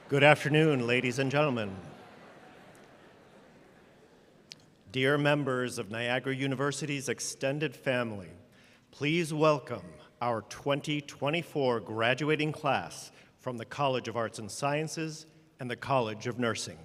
Good afternoon, ladies and gentlemen. Dear members of Niagara University's extended family, please welcome our 2024 graduating class from the College of Arts and Sciences and the College of Nursing.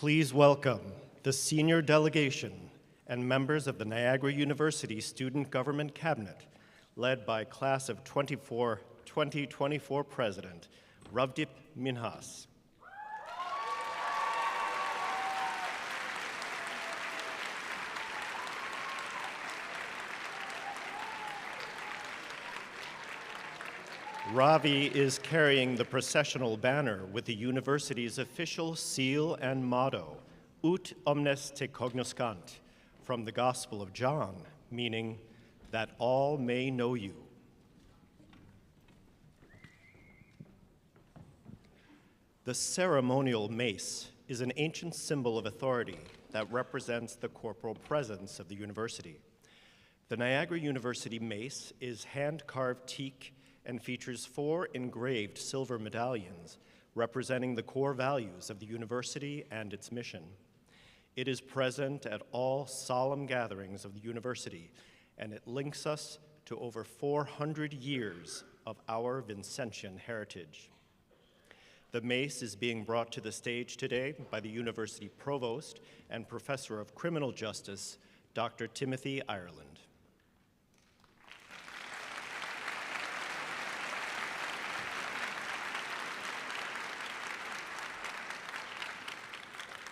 Please welcome the senior delegation and members of the Niagara University Student Government Cabinet, led by Class of 2024 President, Ravdip Minhas. Ravi is carrying the processional banner with the university's official seal and motto, Ut omnes te cognoscant, from the Gospel of John, meaning that all may know you. The ceremonial mace is an ancient symbol of authority that represents the corporal presence of the university. The Niagara University mace is hand-carved teak and features 4 engraved silver medallions representing the core values of the university and its mission. It is present at all solemn gatherings of the university, and it links us to over 400 years of our Vincentian heritage. The mace is being brought to the stage today by the University Provost and Professor of Criminal Justice, Dr. Timothy Ireland.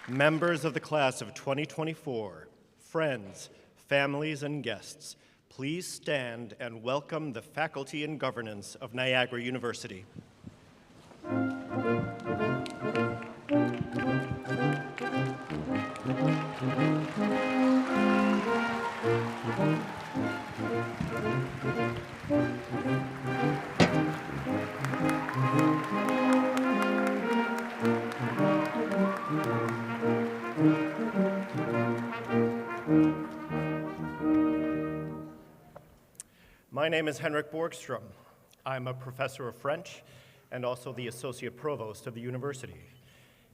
Members of the class of 2024, friends, families, and guests, please stand and welcome the faculty and governance of Niagara University. My name is Henrik Borgstrom. I'm a professor of French and also the associate provost of the university.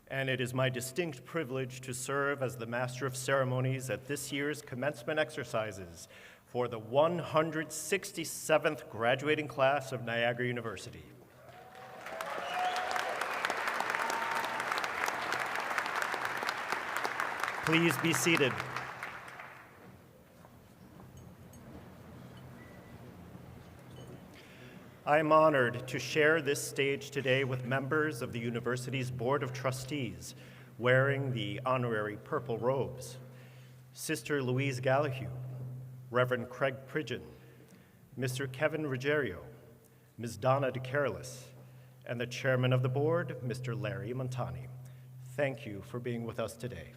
And it is my distinct privilege to serve as the master of ceremonies at this year's commencement exercises for the 167th graduating class of Niagara University. Please be seated. I am honored to share this stage today with members of the university's Board of Trustees wearing the honorary purple robes. Sister Louise Gallahue, Reverend Craig Pridgeon, Mr. Kevin Ruggiero, Ms. Donna DeCarolis, and the chairman of the board, Mr. Larry Montani. Thank you for being with us today.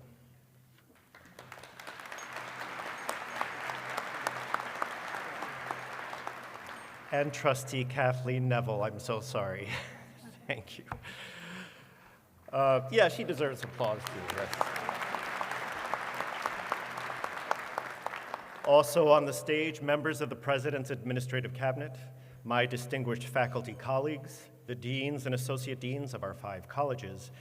And Trustee Kathleen Neville, I'm so sorry. Thank you. Yeah, she deserves applause too. Yes. Also on the stage, members of the President's Administrative Cabinet, my distinguished faculty colleagues, the deans and associate deans of our 5 colleges,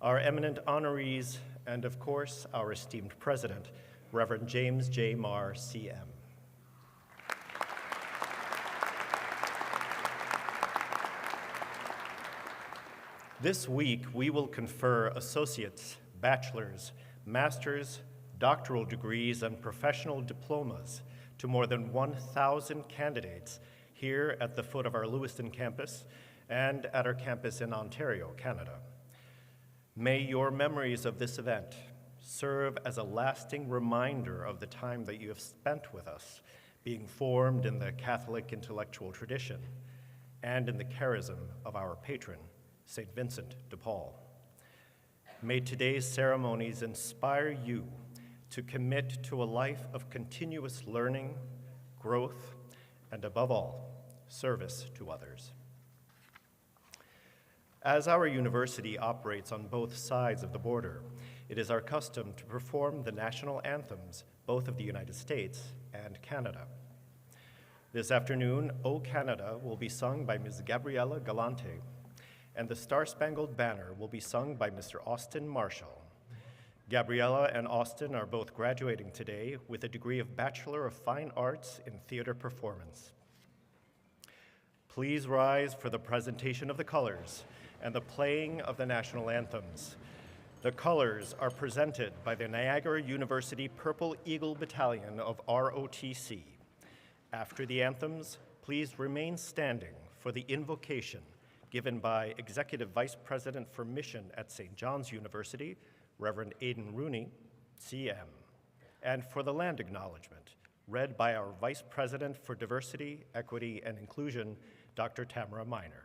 our eminent honorees, and of course, our esteemed president, Reverend James J. Marr, CM. This week, we will confer associates, bachelor's, master's, doctoral degrees, and professional diplomas to more than 1,000 candidates here at the foot of our Lewiston campus and at our campus in Ontario, Canada. May your memories of this event serve as a lasting reminder of the time that you have spent with us, being formed in the Catholic intellectual tradition and in the charism of our patron, St. Vincent de Paul. May today's ceremonies inspire you to commit to a life of continuous learning, growth, and above all, service to others. As our university operates on both sides of the border, it is our custom to perform the national anthems, both of the United States and Canada. This afternoon, O Canada will be sung by Ms. Gabriela Galante, and the Star-Spangled Banner will be sung by Mr. Austin Marshall. Gabriela and Austin are both graduating today with a degree of Bachelor of Fine Arts in Theater Performance. Please rise for the presentation of the colors and the playing of the national anthems. The colors are presented by the Niagara University Purple Eagle Battalion of ROTC. After the anthems, please remain standing for the invocation given by Executive Vice President for Mission at St. John's University, Reverend Aidan Rooney, CM, and for the land acknowledgement, read by our Vice President for Diversity, Equity, and Inclusion, Dr. Tamara Miner.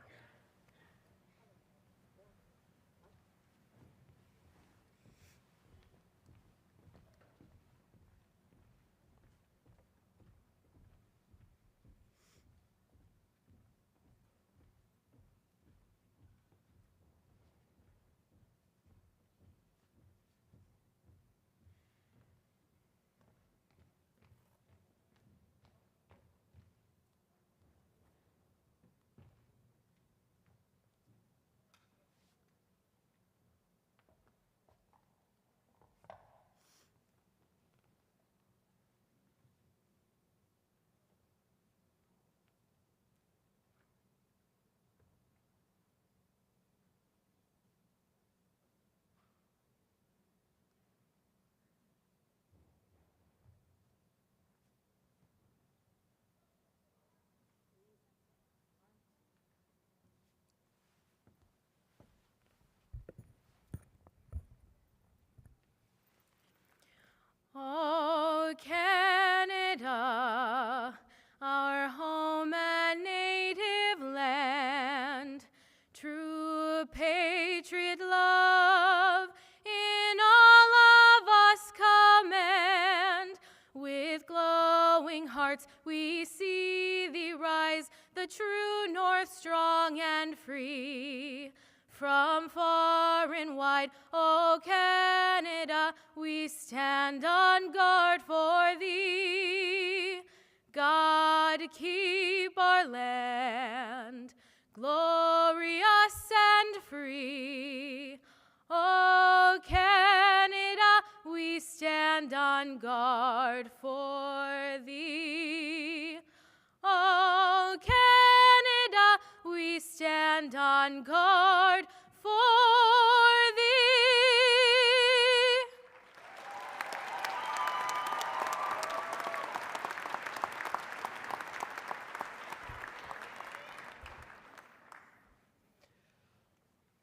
Oh, Canada, our home and native land, true patriot love in all of us command. With glowing hearts we see thee rise, the true north strong and free. From far and wide, O Canada, we stand on guard for thee. God keep our land glorious and free. O Canada, we stand on guard for thee. O Canada, we stand on guard for thee.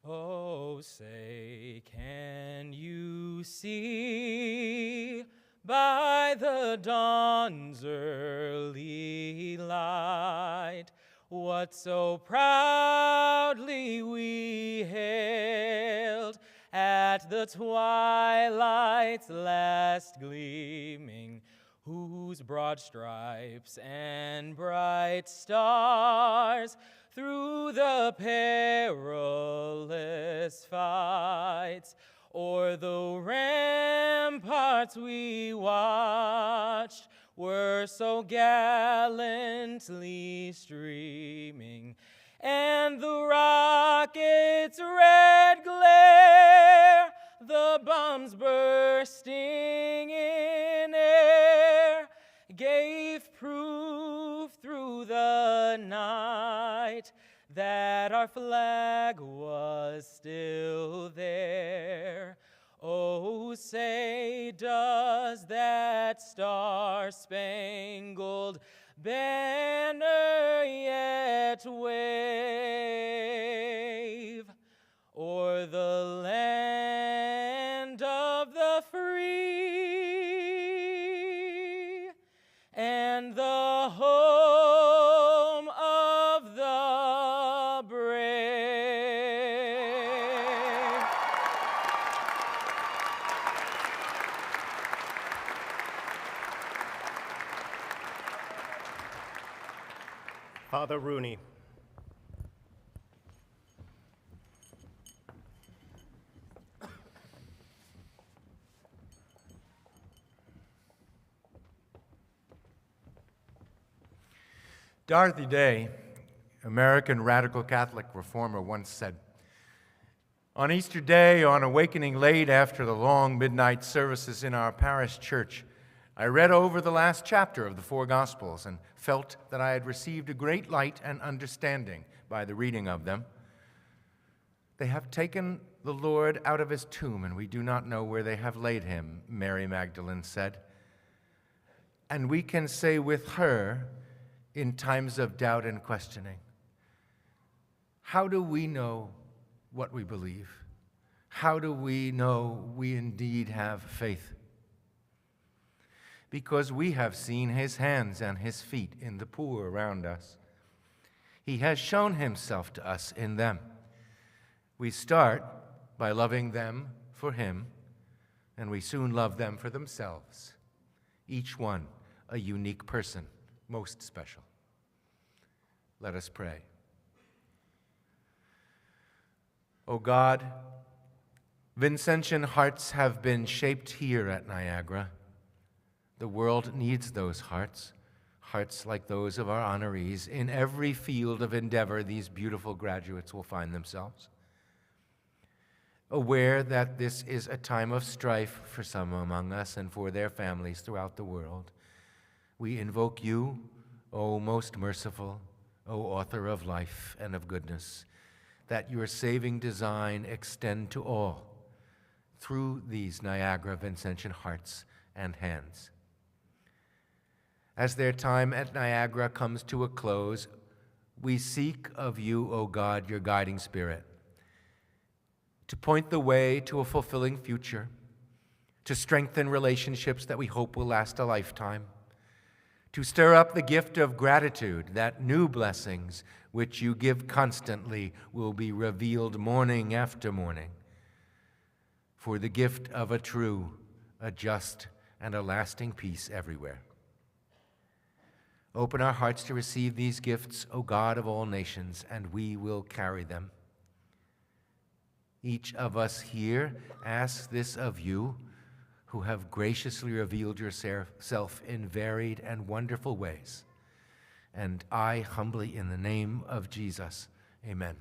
Oh, say, can you see by the dawn's early light what so proudly we hailed at the twilight's last gleaming, whose broad stripes and bright stars through the perilous fights o'er the ramparts we watched were so gallantly streaming, and the rocket's red glare, the bombs bursting in air, gave proof through the night that our flag was still there. Oh, say, does that star-spangled banner yet wave o'er the land of the free and the home of the brave? Father Rooney. Dorothy Day, American radical Catholic reformer, once said, "On Easter Day, on awakening late after the long midnight services in our parish church, I read over the last chapter of the four Gospels and felt that I had received a great light and understanding by the reading of them. They have taken the Lord out of his tomb, and we do not know where they have laid him, Mary Magdalene said. And we can say with her in times of doubt and questioning, how do we know what we believe? How do we know we indeed have faith? Because we have seen his hands and his feet in the poor around us. He has shown himself to us in them. We start by loving them for him, and we soon love them for themselves, each one a unique person, most special. Let us pray. O God, Vincentian hearts have been shaped here at Niagara. The world needs those hearts, hearts like those of our honorees. In every field of endeavor, these beautiful graduates will find themselves. Aware that this is a time of strife for some among us and for their families throughout the world, we invoke you, O most merciful, O author of life and of goodness, that your saving design extend to all through these Niagara Vincentian hearts and hands. As their time at Niagara comes to a close, we seek of you, O God, your guiding spirit, to point the way to a fulfilling future, to strengthen relationships that we hope will last a lifetime, to stir up the gift of gratitude that new blessings which you give constantly will be revealed morning after morning, for the gift of a true, a just, and a lasting peace everywhere. Open our hearts to receive these gifts, O God of all nations, and we will carry them. Each of us here asks this of you, who have graciously revealed yourself in varied and wonderful ways. And I humbly, in the name of Jesus, amen.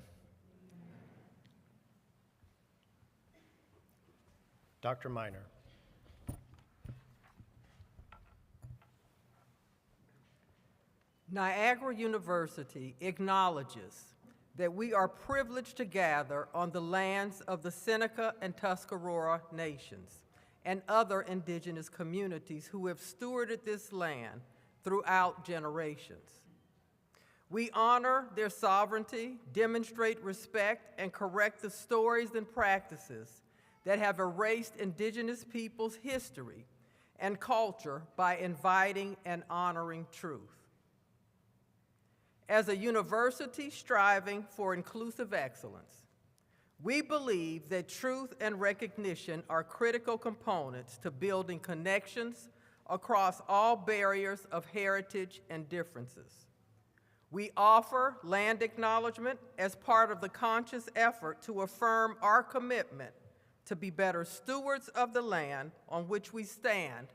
Dr. Miner. Niagara University acknowledges that we are privileged to gather on the lands of the Seneca and Tuscarora nations and other indigenous communities who have stewarded this land throughout generations. We honor their sovereignty, demonstrate respect, and correct the stories and practices that have erased indigenous peoples' history and culture by inviting and honoring truth. As a university striving for inclusive excellence, we believe that truth and recognition are critical components to building connections across all barriers of heritage and differences. We offer land acknowledgement as part of the conscious effort to affirm our commitment to be better stewards of the land on which we stand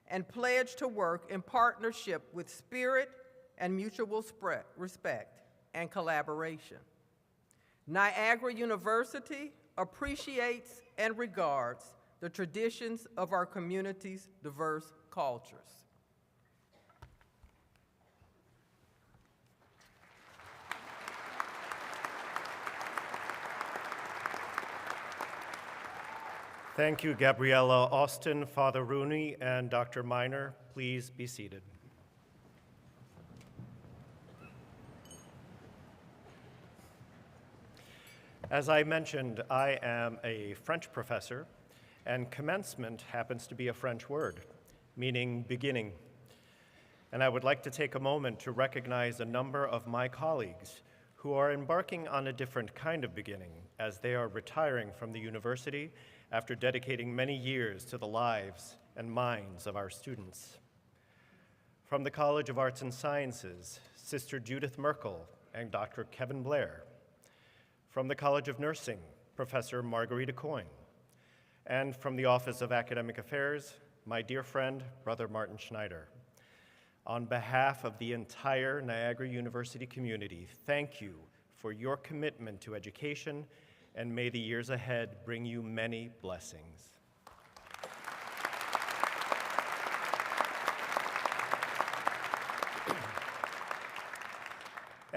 and pledge to work in partnership with spirit and mutual respect and collaboration. Niagara University appreciates and regards the traditions of our community's diverse cultures. Thank you, Gabriella Austin, Father Rooney, and Dr. Miner. Please be seated. As I mentioned, I am a French professor, and commencement happens to be a French word, meaning beginning. And I would like to take a moment to recognize a number of my colleagues who are embarking on a different kind of beginning as they are retiring from the university after dedicating many years to the lives and minds of our students. From the College of Arts and Sciences, Sister Judith Merkel and Dr. Kevin Blair. From the College of Nursing, Professor Margarita Coyne. And from the Office of Academic Affairs, my dear friend, Brother Martin Schneider. On behalf of the entire Niagara University community, thank you for your commitment to education, and may the years ahead bring you many blessings.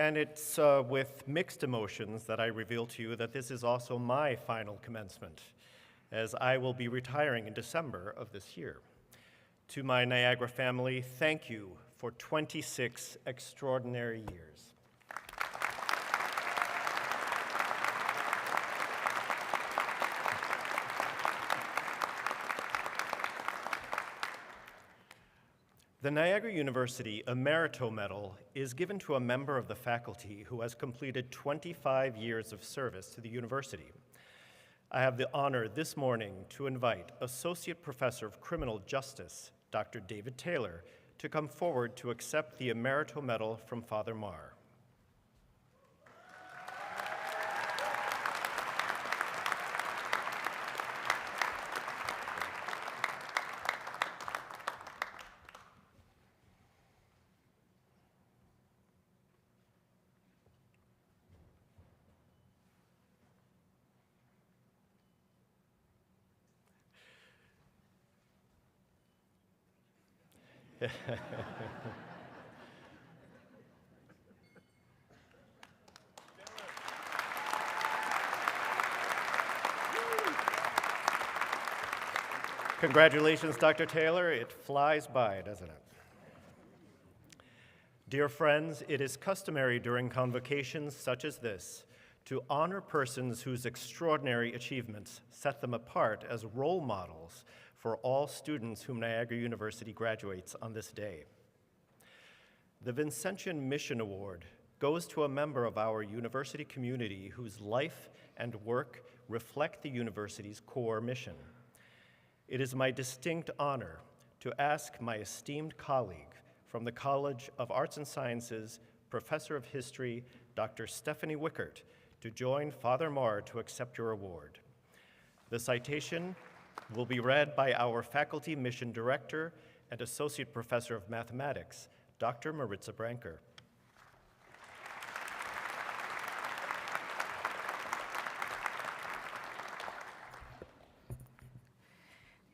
And it's with mixed emotions that I reveal to you that this is also my final commencement, as I will be retiring in December of this year. To my Niagara family, thank you for 26 extraordinary years. The Niagara University Emerito Medal is given to a member of the faculty who has completed 25 years of service to the university. I have the honor this morning to invite Associate Professor of Criminal Justice, Dr. David Taylor, to come forward to accept the Emerito Medal from Father Marr. Congratulations, Dr. Taylor. It flies by, doesn't it? Dear friends, it is customary during convocations such as this to honor persons whose extraordinary achievements set them apart as role models for all students whom Niagara University graduates on this day. The Vincentian Mission Award goes to a member of our university community whose life and work reflect the university's core mission. It is my distinct honor to ask my esteemed colleague from the College of Arts and Sciences, Professor of History, Dr. Stephanie Wickert, to join Father Marr to accept your award. The citation will be read by our Faculty Mission Director and Associate Professor of Mathematics, Dr. Maritza Branker.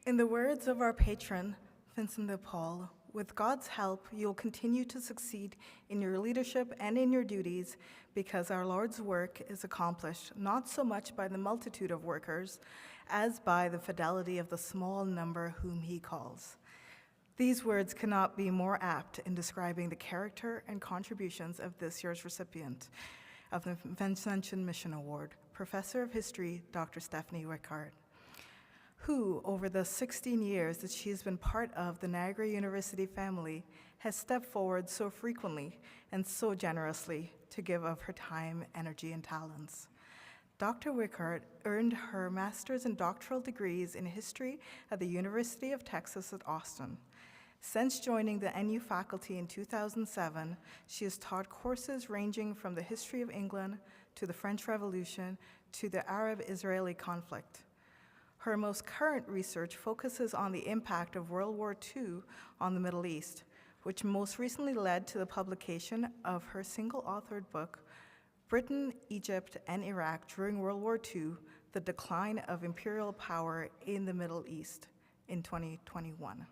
In the words of our patron, Vincent de Paul, with God's help, you'll continue to succeed in your leadership and in your duties because our Lord's work is accomplished not so much by the multitude of workers as by the fidelity of the small number whom he calls. These words cannot be more apt in describing the character and contributions of this year's recipient of the Vincentian Mission Award, Professor of History, Dr. Stephanie Wickert, who, over the 16 years that she has been part of the Niagara University family, has stepped forward so frequently and so generously to give of her time, energy, and talents. Dr. Wickert earned her master's and doctoral degrees in history at the University of Texas at Austin. Since joining the NU faculty in 2007, she has taught courses ranging from the history of England to the French Revolution to the Arab-Israeli conflict. Her most current research focuses on the impact of World War II on the Middle East, which most recently led to the publication of her single-authored book, Britain, Egypt, and Iraq During World War II, The Decline of Imperial Power in the Middle East in 2021.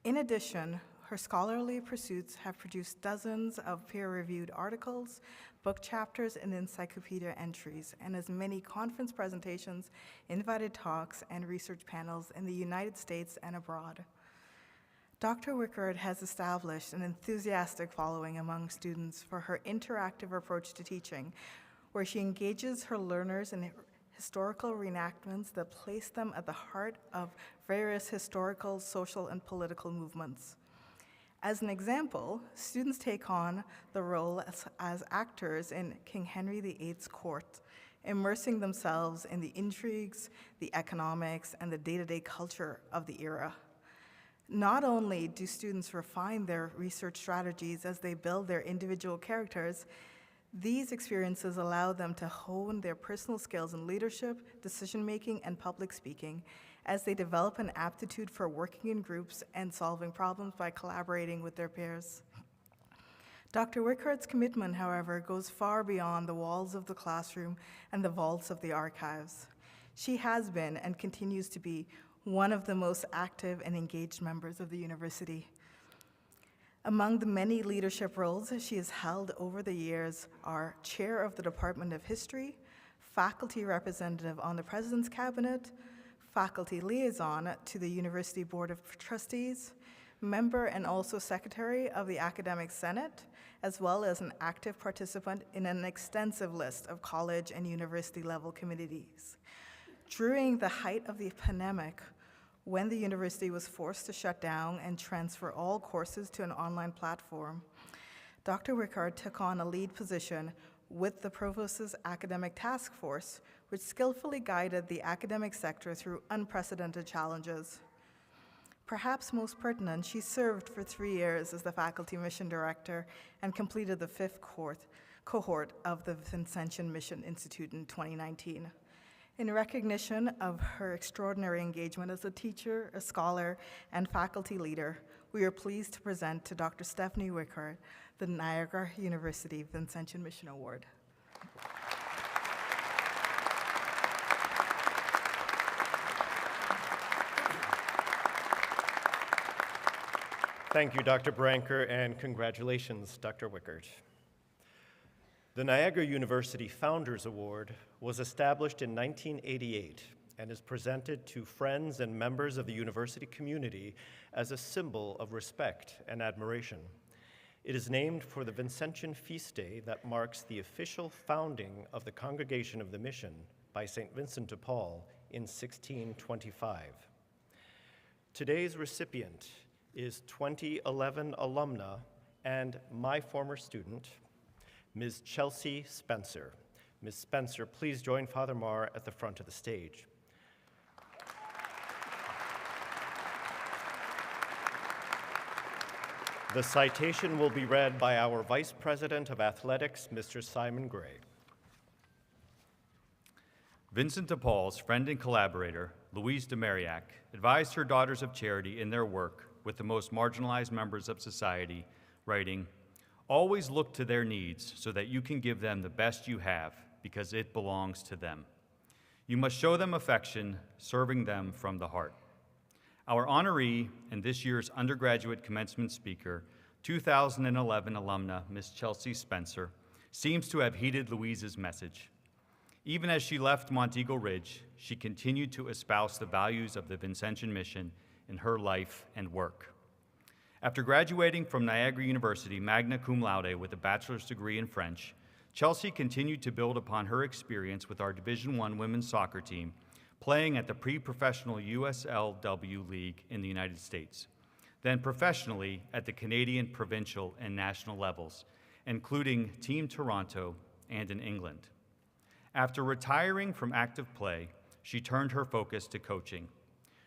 In addition, her scholarly pursuits have produced dozens of peer-reviewed articles, book chapters, and encyclopedia entries, and as many conference presentations, invited talks, and research panels in the United States and abroad. Dr. Wickert has established an enthusiastic following among students for her interactive approach to teaching, where she engages her learners in historical reenactments that place them at the heart of various historical, social, and political movements. As an example, students take on the role as actors in King Henry VIII's court, immersing themselves in the intrigues, the economics, and the day-to-day culture of the era. Not only do students refine their research strategies as they build their individual characters, these experiences allow them to hone their personal skills in leadership, decision-making, and public speaking as they develop an aptitude for working in groups and solving problems by collaborating with their peers. Dr. Wickert's commitment, however, goes far beyond the walls of the classroom and the vaults of the archives. She has been and continues to be one of the most active and engaged members of the university. Among the many leadership roles she has held over the years are Chair of the Department of History, Faculty Representative on the President's Cabinet, Faculty Liaison to the University Board of Trustees, Member and also Secretary of the Academic Senate, as well as an active participant in an extensive list of college and university level committees. During the height of the pandemic, when the university was forced to shut down and transfer all courses to an online platform, Dr. Wickard took on a lead position with the Provost's Academic Task Force, which skillfully guided the academic sector through unprecedented challenges. Perhaps most pertinent, she served for 3 years as the Faculty Mission Director and completed the 5th cohort of the Vincentian Mission Institute in 2019. In recognition of her extraordinary engagement as a teacher, a scholar, and faculty leader, we are pleased to present to Dr. Stephanie Wickard the Niagara University Vincentian Mission Award. Thank you, Dr. Branker, and congratulations, Dr. Wickard. The Niagara University Founders Award was established in 1988 and is presented to friends and members of the university community as a symbol of respect and admiration. It is named for the Vincentian feast day that marks the official founding of the Congregation of the Mission by St. Vincent de Paul in 1625. Today's recipient is 2011 alumna and my former student, Ms. Chelsea Spencer. Ms. Spencer, please join Father Marr at the front of the stage. The citation will be read by our Vice President of Athletics, Mr. Simon Gray. Vincent de Paul's friend and collaborator, Louise de Marillac, advised her Daughters of Charity in their work with the most marginalized members of society, writing, "Always look to their needs so that you can give them the best you have, because it belongs to them. You must show them affection, serving them from the heart." Our honoree and this year's undergraduate commencement speaker, 2011 alumna Ms. Chelsea Spencer, seems to have heeded Louise's message. Even as she left Monteagle Ridge, she continued to espouse the values of the Vincentian mission in her life and work. After graduating from Niagara University magna cum laude with a bachelor's degree in French, Chelsea continued to build upon her experience with our Division I women's soccer team, playing at the pre-professional USLW League in the United States, then professionally at the Canadian, provincial, and national levels, including Team Toronto and in England. After retiring from active play, she turned her focus to coaching.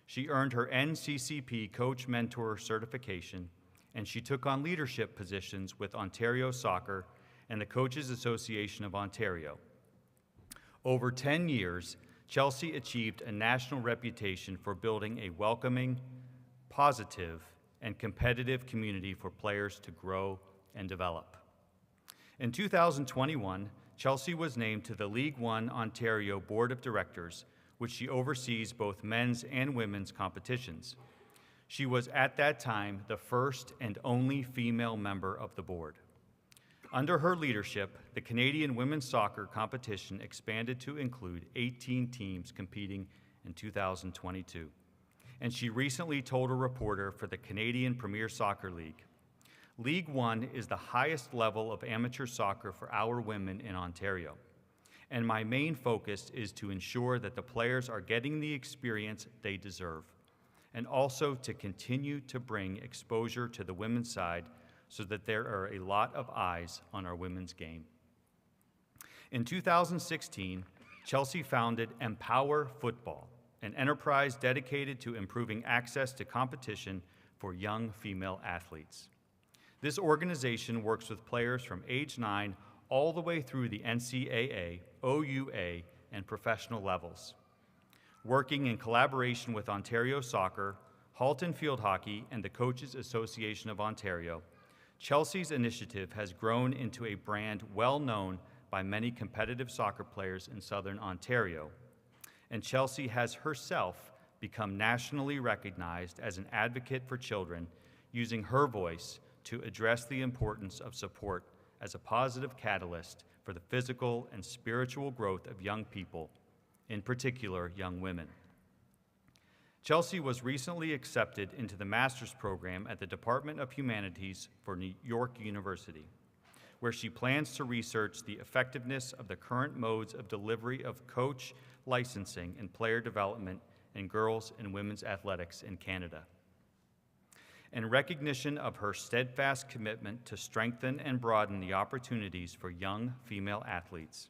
She earned her NCCP Coach Mentor certification, and she took on leadership positions with Ontario Soccer and the Coaches Association of Ontario. Over 10 years, Chelsea achieved a national reputation for building a welcoming, positive, and competitive community for players to grow and develop. In 2021, Chelsea was named to the League One Ontario Board of Directors, which she oversees both men's and women's competitions. She was at that time the first and only female member of the board. Under her leadership, the Canadian women's soccer competition expanded to include 18 teams competing in 2022. And she recently told a reporter for the Canadian Premier Soccer League, "League One is the highest level of amateur soccer for our women in Ontario. And my main focus is to ensure that the players are getting the experience they deserve, and also to continue to bring exposure to the women's side so that there are a lot of eyes on our women's game." In 2016, Chelsea founded Empower Football, an enterprise dedicated to improving access to competition for young female athletes. This organization works with players from age 9 all the way through the NCAA, OUA, and professional levels. Working in collaboration with Ontario Soccer, Halton Field Hockey, and the Coaches Association of Ontario, Chelsea's initiative has grown into a brand well known by many competitive soccer players in Southern Ontario, and Chelsea has herself become nationally recognized as an advocate for children, using her voice to address the importance of support as a positive catalyst for the physical and spiritual growth of young people, in particular young women. Chelsea was recently accepted into the master's program at the Department of Humanities for New York University, where she plans to research the effectiveness of the current modes of delivery of coach licensing and player development in girls and women's athletics in Canada. In recognition of her steadfast commitment to strengthen and broaden the opportunities for young female athletes,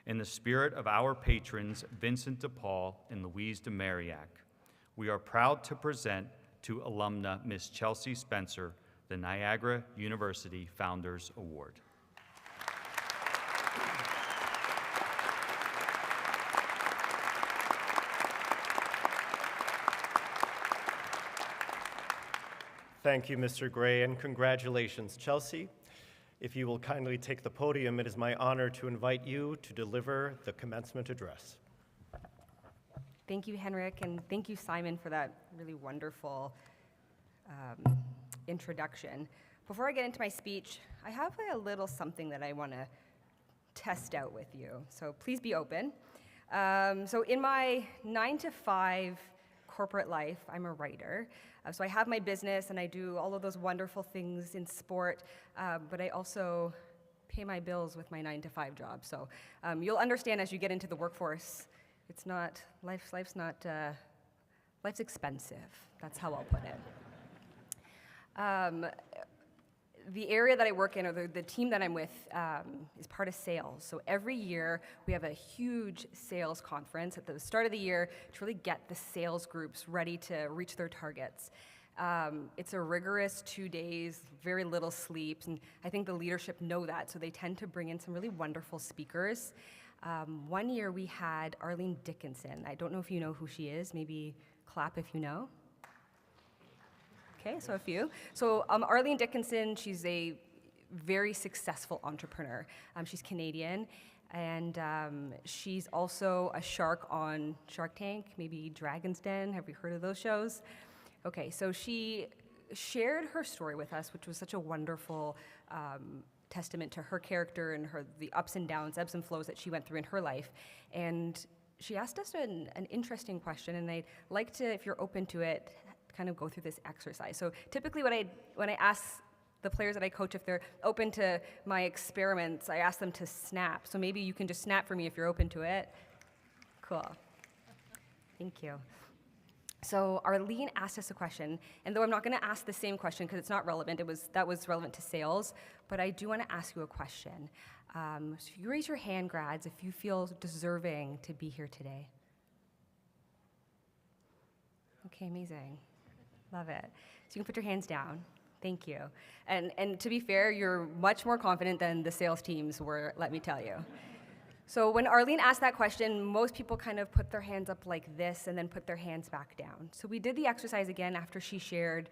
in the spirit of our patrons Vincent DePaul and Louise de Marillac, we are proud to present to alumna Miss Chelsea Spencer the Niagara University Founders Award. Thank you, Mr. Gray, and congratulations, Chelsea. If you will kindly take the podium, it is my honor to invite you to deliver the commencement address. Thank you, Henrik, and thank you, Simon, for that really wonderful introduction. Before I get into my speech, I have a little something that I want to test out with you, so please be open. So in my 9-to-5 corporate life, I'm a writer. So I have my business and I do all of those wonderful things in sport, but I also pay my bills with my 9-to-5 job. So you'll understand as you get into the workforce, it's not, life's expensive. That's how I'll put it. The area that I work in, or the team that I'm with, is part of sales. So every year we have a huge sales conference at the start of the year to really get the sales groups ready to reach their targets. It's a rigorous 2 days, very little sleep, and I think the leadership know that, so they tend to bring in some really wonderful speakers. One year we had Arlene Dickinson. I don't know if you know who she is. Maybe clap if you know. Okay, so a few. So Arlene Dickinson, she's a very successful entrepreneur. She's Canadian, and she's also a shark on Shark Tank, maybe Dragon's Den. Have you heard of those shows? Okay, so she shared her story with us, which was such a wonderful testament to her character and the ups and downs, ebbs and flows that she went through in her life. And she asked us an interesting question, and I'd like to, if you're open to it, kind of go through this exercise. So typically when I ask the players that I coach if they're open to my experiments, I ask them to snap. So maybe you can just snap for me if you're open to it. Cool. Thank you. So Arlene asked us a question, and though I'm not going to ask the same question because it's not relevant, that was relevant to sales, but I do want to ask you a question. So if you raise your hand, grads, if you feel deserving to be here today. Okay, amazing. Love it. So you can put your hands down. Thank you. And to be fair, you're much more confident than the sales teams were, let me tell you. So when Arlene asked that question, most people kind of put their hands up like this and then put their hands back down. So we did the exercise again after she shared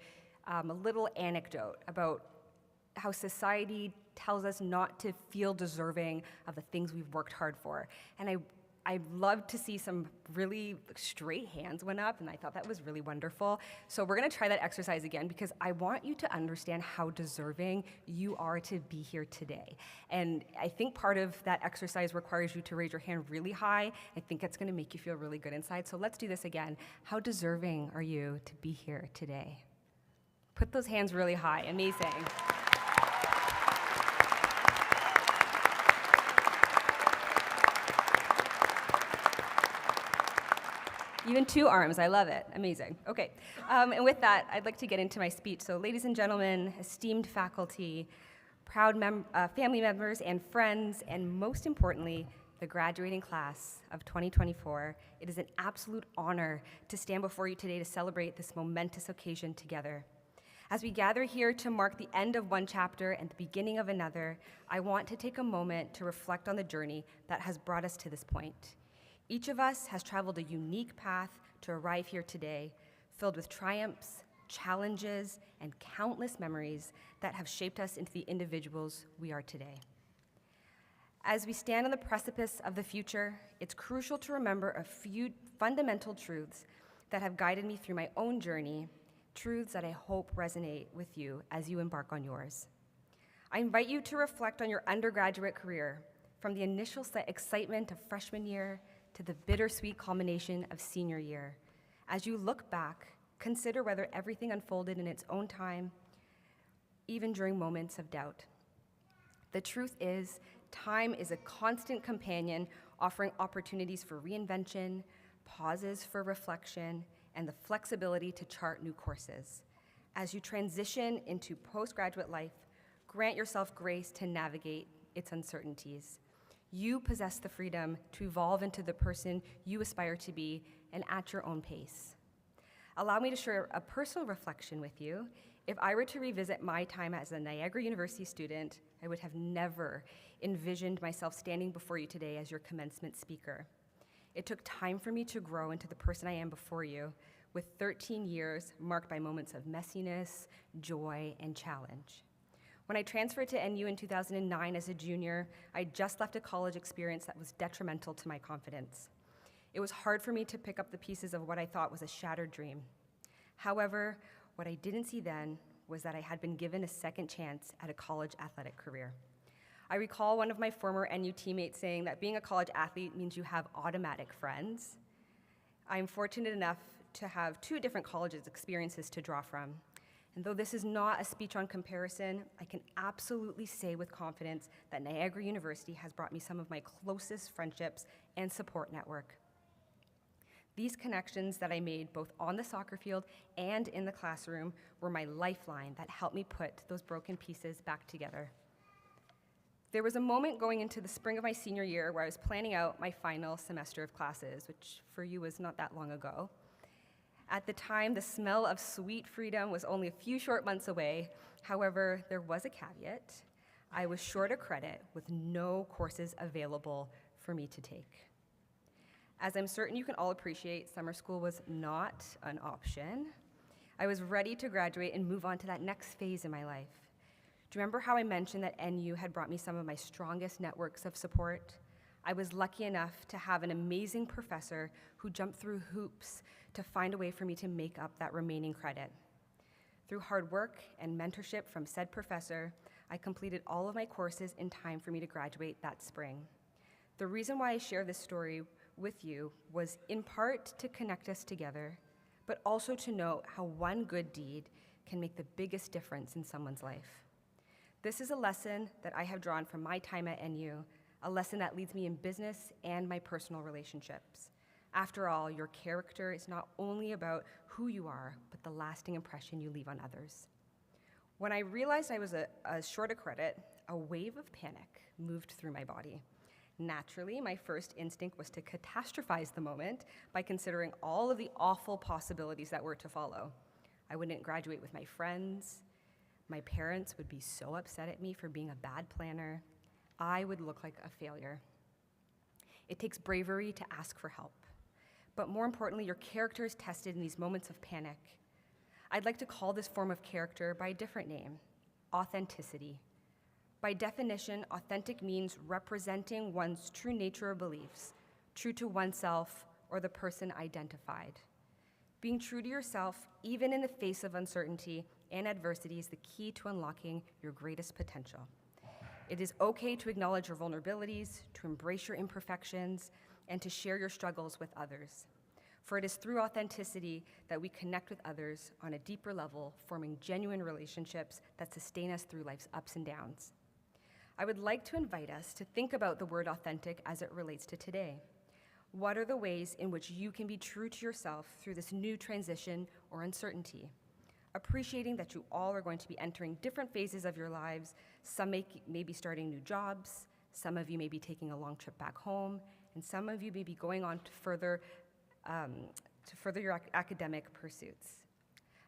a little anecdote about how society tells us not to feel deserving of the things we've worked hard for. And I loved to see some really straight hands went up, and I thought that was really wonderful. So we're gonna try that exercise again because I want you to understand how deserving you are to be here today. And I think part of that exercise requires you to raise your hand really high. I think it's gonna make you feel really good inside. So let's do this again. How deserving are you to be here today? Put those hands really high. Amazing. Even 2 arms, I love it. Amazing. Okay, and with that, I'd like to get into my speech. So ladies and gentlemen, esteemed faculty, proud family members and friends, and most importantly, the graduating class of 2024, it is an absolute honor to stand before you today to celebrate this momentous occasion together. As we gather here to mark the end of one chapter and the beginning of another, I want to take a moment to reflect on the journey that has brought us to this point. Each of us has traveled a unique path to arrive here today, filled with triumphs, challenges, and countless memories that have shaped us into the individuals we are today. As we stand on the precipice of the future, it's crucial to remember a few fundamental truths that have guided me through my own journey truths that I hope resonate with you as you embark on yours. I invite you to reflect on your undergraduate career, from the initial excitement of freshman year to the bittersweet culmination of senior year. As you look back, consider whether everything unfolded in its own time, even during moments of doubt. The truth is, time is a constant companion, offering opportunities for reinvention, pauses for reflection, and the flexibility to chart new courses. As you transition into postgraduate life, grant yourself grace to navigate its uncertainties. You possess the freedom to evolve into the person you aspire to be, and at your own pace. Allow me to share a personal reflection with you. If I were to revisit my time as a Niagara University student, I would have never envisioned myself standing before you today as your commencement speaker. It took time for me to grow into the person I am before you, with 13 years marked by moments of messiness, joy, and challenge. When I transferred to NU in 2009 as a junior, I just left a college experience that was detrimental to my confidence. It was hard for me to pick up the pieces of what I thought was a shattered dream. However, what I didn't see then was that I had been given a second chance at a college athletic career. I recall one of my former NU teammates saying that being a college athlete means you have automatic friends. I'm fortunate enough to have 2 different colleges experiences to draw from. And though this is not a speech on comparison, I can absolutely say with confidence that Niagara University has brought me some of my closest friendships and support network. These connections that I made both on the soccer field and in the classroom were my lifeline that helped me put those broken pieces back together. There was a moment going into the spring of my senior year where I was planning out my final semester of classes, which for you was not that long ago. At the time, the smell of sweet freedom was only a few short months away. However, there was a caveat. I was short a credit with no courses available for me to take. As I'm certain you can all appreciate, summer school was not an option. I was ready to graduate and move on to that next phase in my life. Do you remember how I mentioned that NU had brought me some of my strongest networks of support? I was lucky enough to have an amazing professor who jumped through hoops to find a way for me to make up that remaining credit. Through hard work and mentorship from said professor, I completed all of my courses in time for me to graduate that spring. The reason why I share this story with you was in part to connect us together, but also to note how one good deed can make the biggest difference in someone's life. This is a lesson that I have drawn from my time at NU, a lesson that leads me in business and my personal relationships. After all, your character is not only about who you are, but the lasting impression you leave on others. When I realized I was short a credit, a wave of panic moved through my body. Naturally, my first instinct was to catastrophize the moment by considering all of the awful possibilities that were to follow. I wouldn't graduate with my friends. My parents would be so upset at me for being a bad planner. I would look like a failure. It takes bravery to ask for help. But more importantly, your character is tested in these moments of panic. I'd like to call this form of character by a different name: authenticity. By definition, authentic means representing one's true nature or beliefs, true to oneself or the person identified. Being true to yourself, even in the face of uncertainty and adversity, is the key to unlocking your greatest potential. It is okay to acknowledge your vulnerabilities, to embrace your imperfections, and to share your struggles with others. For it is through authenticity that we connect with others on a deeper level, forming genuine relationships that sustain us through life's ups and downs. I would like to invite us to think about the word authentic as it relates to today. What are the ways in which you can be true to yourself through this new transition or uncertainty? Appreciating that you all are going to be entering different phases of your lives. Some may be starting new jobs, some of you may be taking a long trip back home, and some of you may be going on to further your academic pursuits.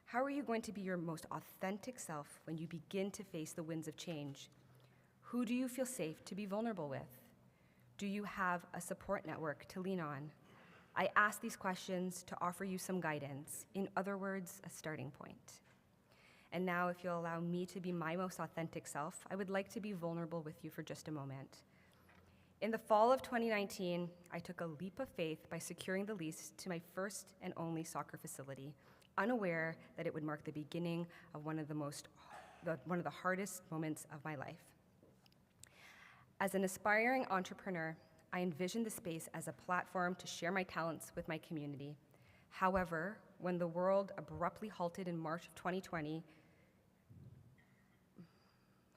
How are you going to be your most authentic self when you begin to face the winds of change? Who do you feel safe to be vulnerable with? Do you have a support network to lean on? I ask these questions to offer you some guidance, in other words, a starting point. And now, if you'll allow me to be my most authentic self, I would like to be vulnerable with you for just a moment. In the fall of 2019, I took a leap of faith by securing the lease to my first and only soccer facility, unaware that it would mark the beginning of one of the hardest moments of my life. As an aspiring entrepreneur, I envisioned the space as a platform to share my talents with my community. However, when the world abruptly halted in March of 2020,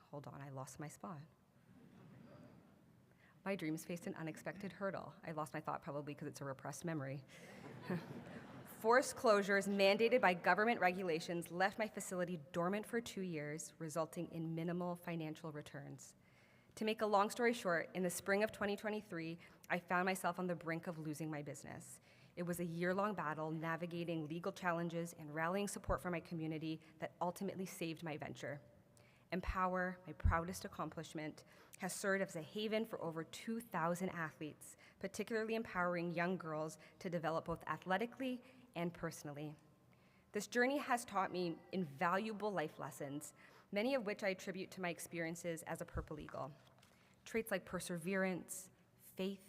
hold on, I lost my spot. My dreams faced an unexpected hurdle. I lost my thought probably because it's a repressed memory. Forced closures mandated by government regulations left my facility dormant for 2 years, resulting in minimal financial returns. To make a long story short, in the spring of 2023, I found myself on the brink of losing my business. It was a year-long battle navigating legal challenges and rallying support from my community that ultimately saved my venture. Empower, my proudest accomplishment, has served as a haven for over 2,000 athletes, particularly empowering young girls to develop both athletically and personally. This journey has taught me invaluable life lessons, many of which I attribute to my experiences as a Purple Eagle. Traits like perseverance, faith,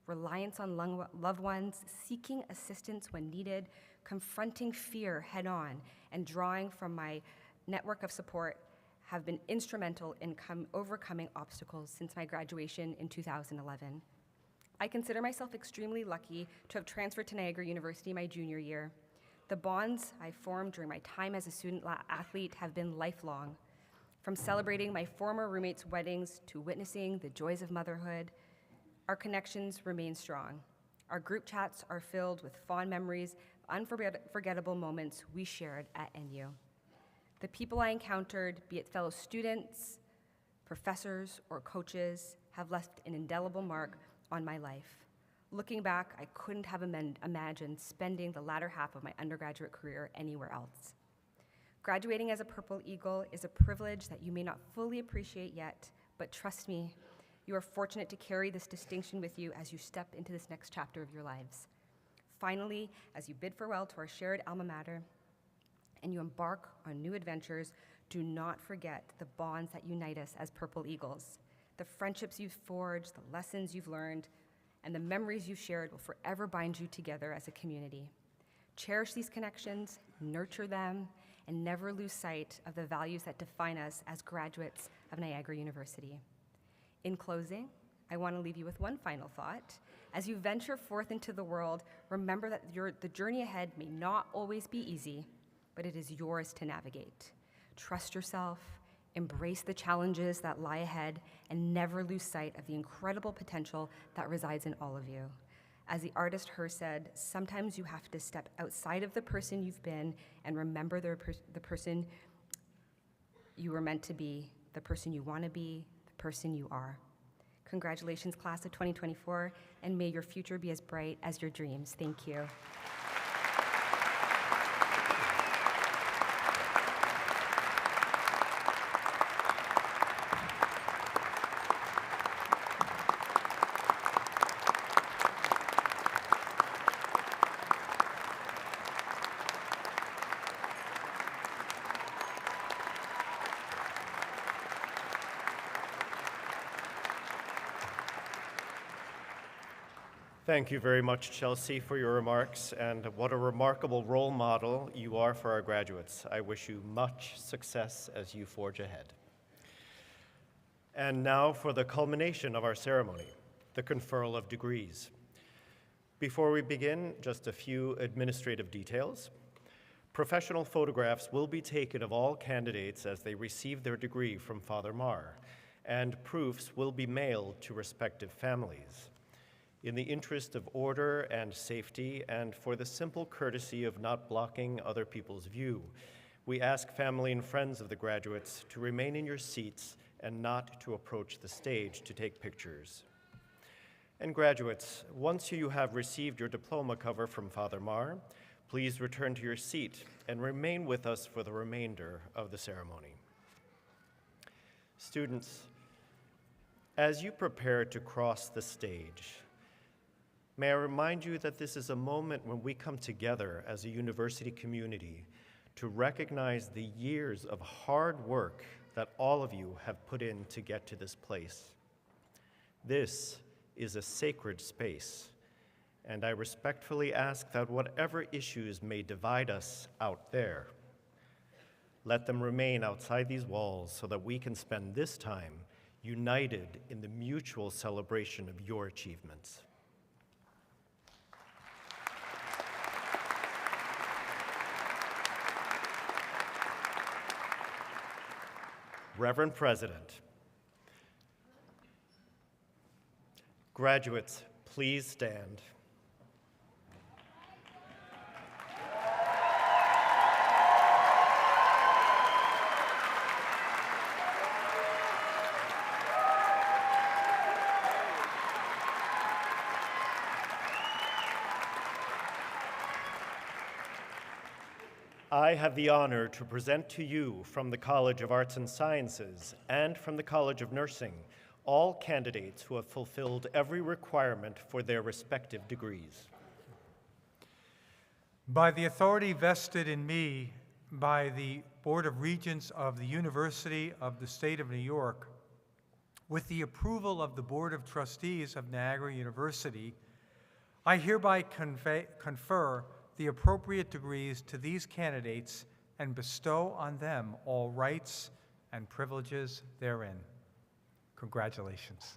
reliance on loved ones, seeking assistance when needed, confronting fear head-on, and drawing from my network of support have been instrumental in overcoming obstacles since my graduation in 2011. I consider myself extremely lucky to have transferred to Niagara University my junior year. The bonds I formed during my time as a student athlete have been lifelong. From celebrating my former roommates' weddings to witnessing the joys of motherhood, our connections remain strong. Our group chats are filled with fond memories of unforgettable moments we shared at NU. The people I encountered, be it fellow students, professors, or coaches, have left an indelible mark on my life. Looking back, I couldn't have imagined spending the latter half of my undergraduate career anywhere else. Graduating as a Purple Eagle is a privilege that you may not fully appreciate yet, but trust me, you are fortunate to carry this distinction with you as you step into this next chapter of your lives. Finally, as you bid farewell to our shared alma mater and you embark on new adventures, do not forget the bonds that unite us as Purple Eagles. The friendships you've forged, the lessons you've learned, and the memories you've shared will forever bind you together as a community. Cherish these connections, nurture them, and never lose sight of the values that define us as graduates of Niagara University. In closing, I want to leave you with one final thought. As you venture forth into the world, remember that the journey ahead may not always be easy, but it is yours to navigate. Trust yourself, embrace the challenges that lie ahead, and never lose sight of the incredible potential that resides in all of you. As the artist Her said, sometimes you have to step outside of the person you've been and remember the person you were meant to be, the person you want to be, the person you are. Congratulations, class of 2024, and may your future be as bright as your dreams. Thank you. Thank you very much, Chelsea, for your remarks, and what a remarkable role model you are for our graduates. I wish you much success as you forge ahead. And now for the culmination of our ceremony, the conferral of degrees. Before we begin, just a few administrative details. Professional photographs will be taken of all candidates as they receive their degree from Father Marr, and proofs will be mailed to respective families. In the interest of order and safety, and for the simple courtesy of not blocking other people's view, we ask family and friends of the graduates to remain in your seats and not to approach the stage to take pictures. And graduates, once you have received your diploma cover from Father Marr, please return to your seat and remain with us for the remainder of the ceremony. Students, as you prepare to cross the stage, may I remind you that this is a moment when we come together as a university community to recognize the years of hard work that all of you have put in to get to this place. This is a sacred space, and I respectfully ask that whatever issues may divide us out there, let them remain outside these walls so that we can spend this time united in the mutual celebration of your achievements. Reverend President, graduates, please stand. I have the honor to present to you from the College of Arts and Sciences and from the College of Nursing all candidates who have fulfilled every requirement for their respective degrees. By the authority vested in me by the Board of Regents of the University of the State of New York, with the approval of the Board of Trustees of Niagara University, I hereby confer the appropriate degrees to these candidates and bestow on them all rights and privileges therein. Congratulations.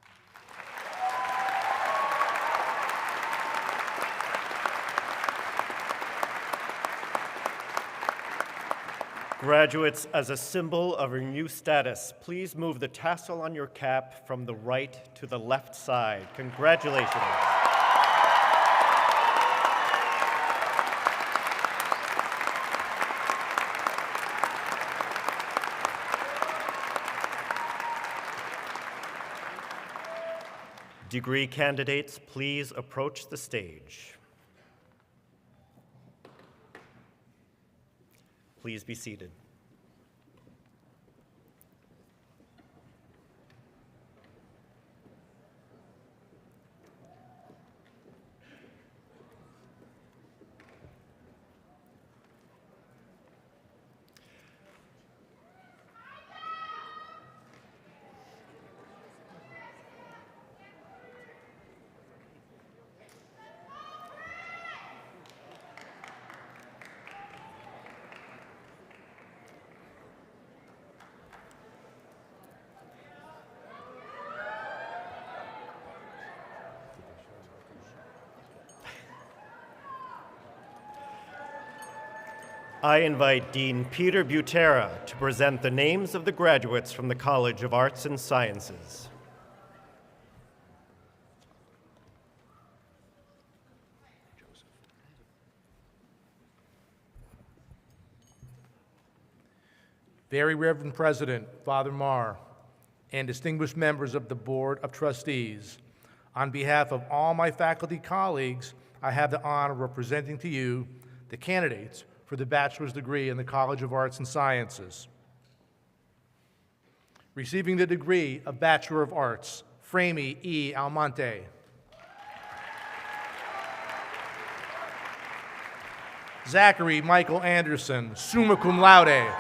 Graduates, as a symbol of your new status, please move the tassel on your cap from the right to the left side. Congratulations. Degree candidates, please approach the stage. Please be seated. I invite Dean Peter Butera to present the names of the graduates from the College of Arts and Sciences. Very Reverend President, Father Marr, and distinguished members of the Board of Trustees, on behalf of all my faculty colleagues, I have the honor of presenting to you the candidates for the bachelor's degree in the College of Arts and Sciences. Receiving the degree of Bachelor of Arts, Frami E. Almonte. Zachary Michael Anderson, summa cum laude.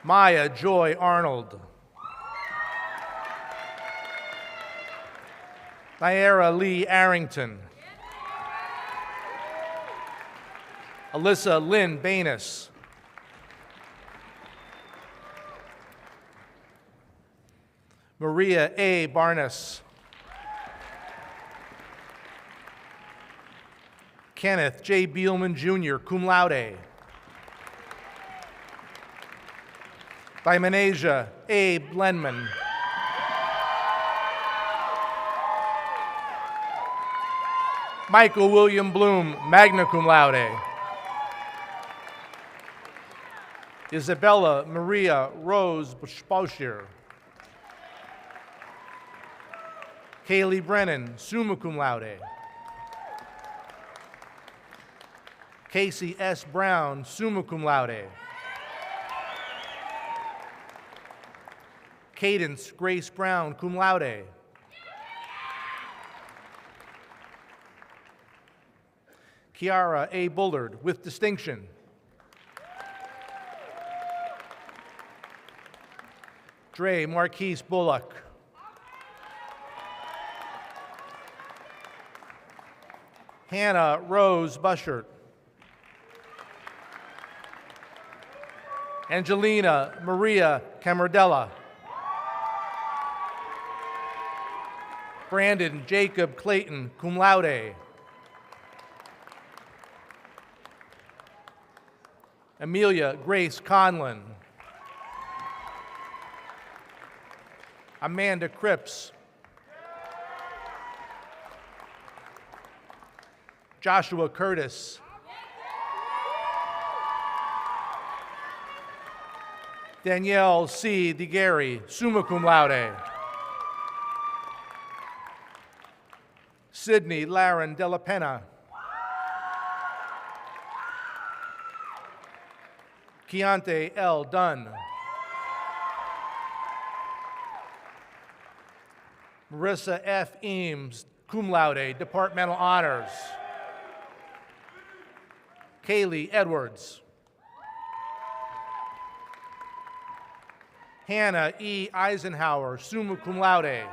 Maya Joy Arnold. Naira Lee Arrington. Alyssa Lynn Banis. Maria A. Barnes. Kenneth J. Beelman Jr., cum laude. Dimenasia A. Blenman. Michael William Bloom, magna cum laude. Isabella Maria Rose Boucher. Kaylee Brennan, summa cum laude. Casey S. Brown, summa cum laude. Cadence Grace Brown, cum laude. Kiara A. Bullard, with distinction. Dre Marquise Bullock. Hannah Rose Buschert. Angelina Maria Camardella. Brandon Jacob Clayton, cum laude. Amelia Grace Conlon. Amanda Cripps. Joshua Curtis. Danielle C. DeGarry, summa cum laude. Sydney Laren Della Pena. Keontae L. Dunn. Marissa F. Eames, cum laude, departmental honors. Kaylee Edwards. Hannah E. Eisenhower, summa cum laude.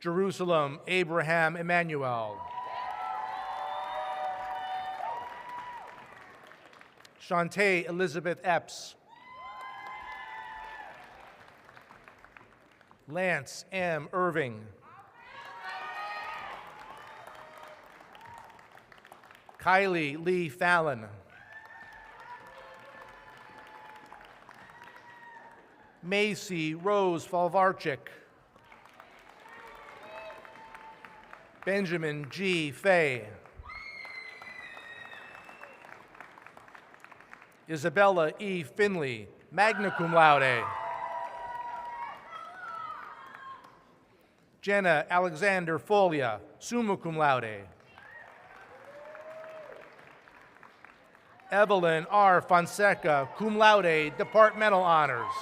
Jerusalem Abraham Emmanuel. Shantae Elizabeth Epps. Lance M. Irving. Kylie Lee Fallon. Macy Rose Falvarchik. Benjamin G. Fay. Isabella E. Finley, magna cum laude. Jenna Alexander Folia, summa cum laude. Evelyn R. Fonseca, cum laude, departmental honors.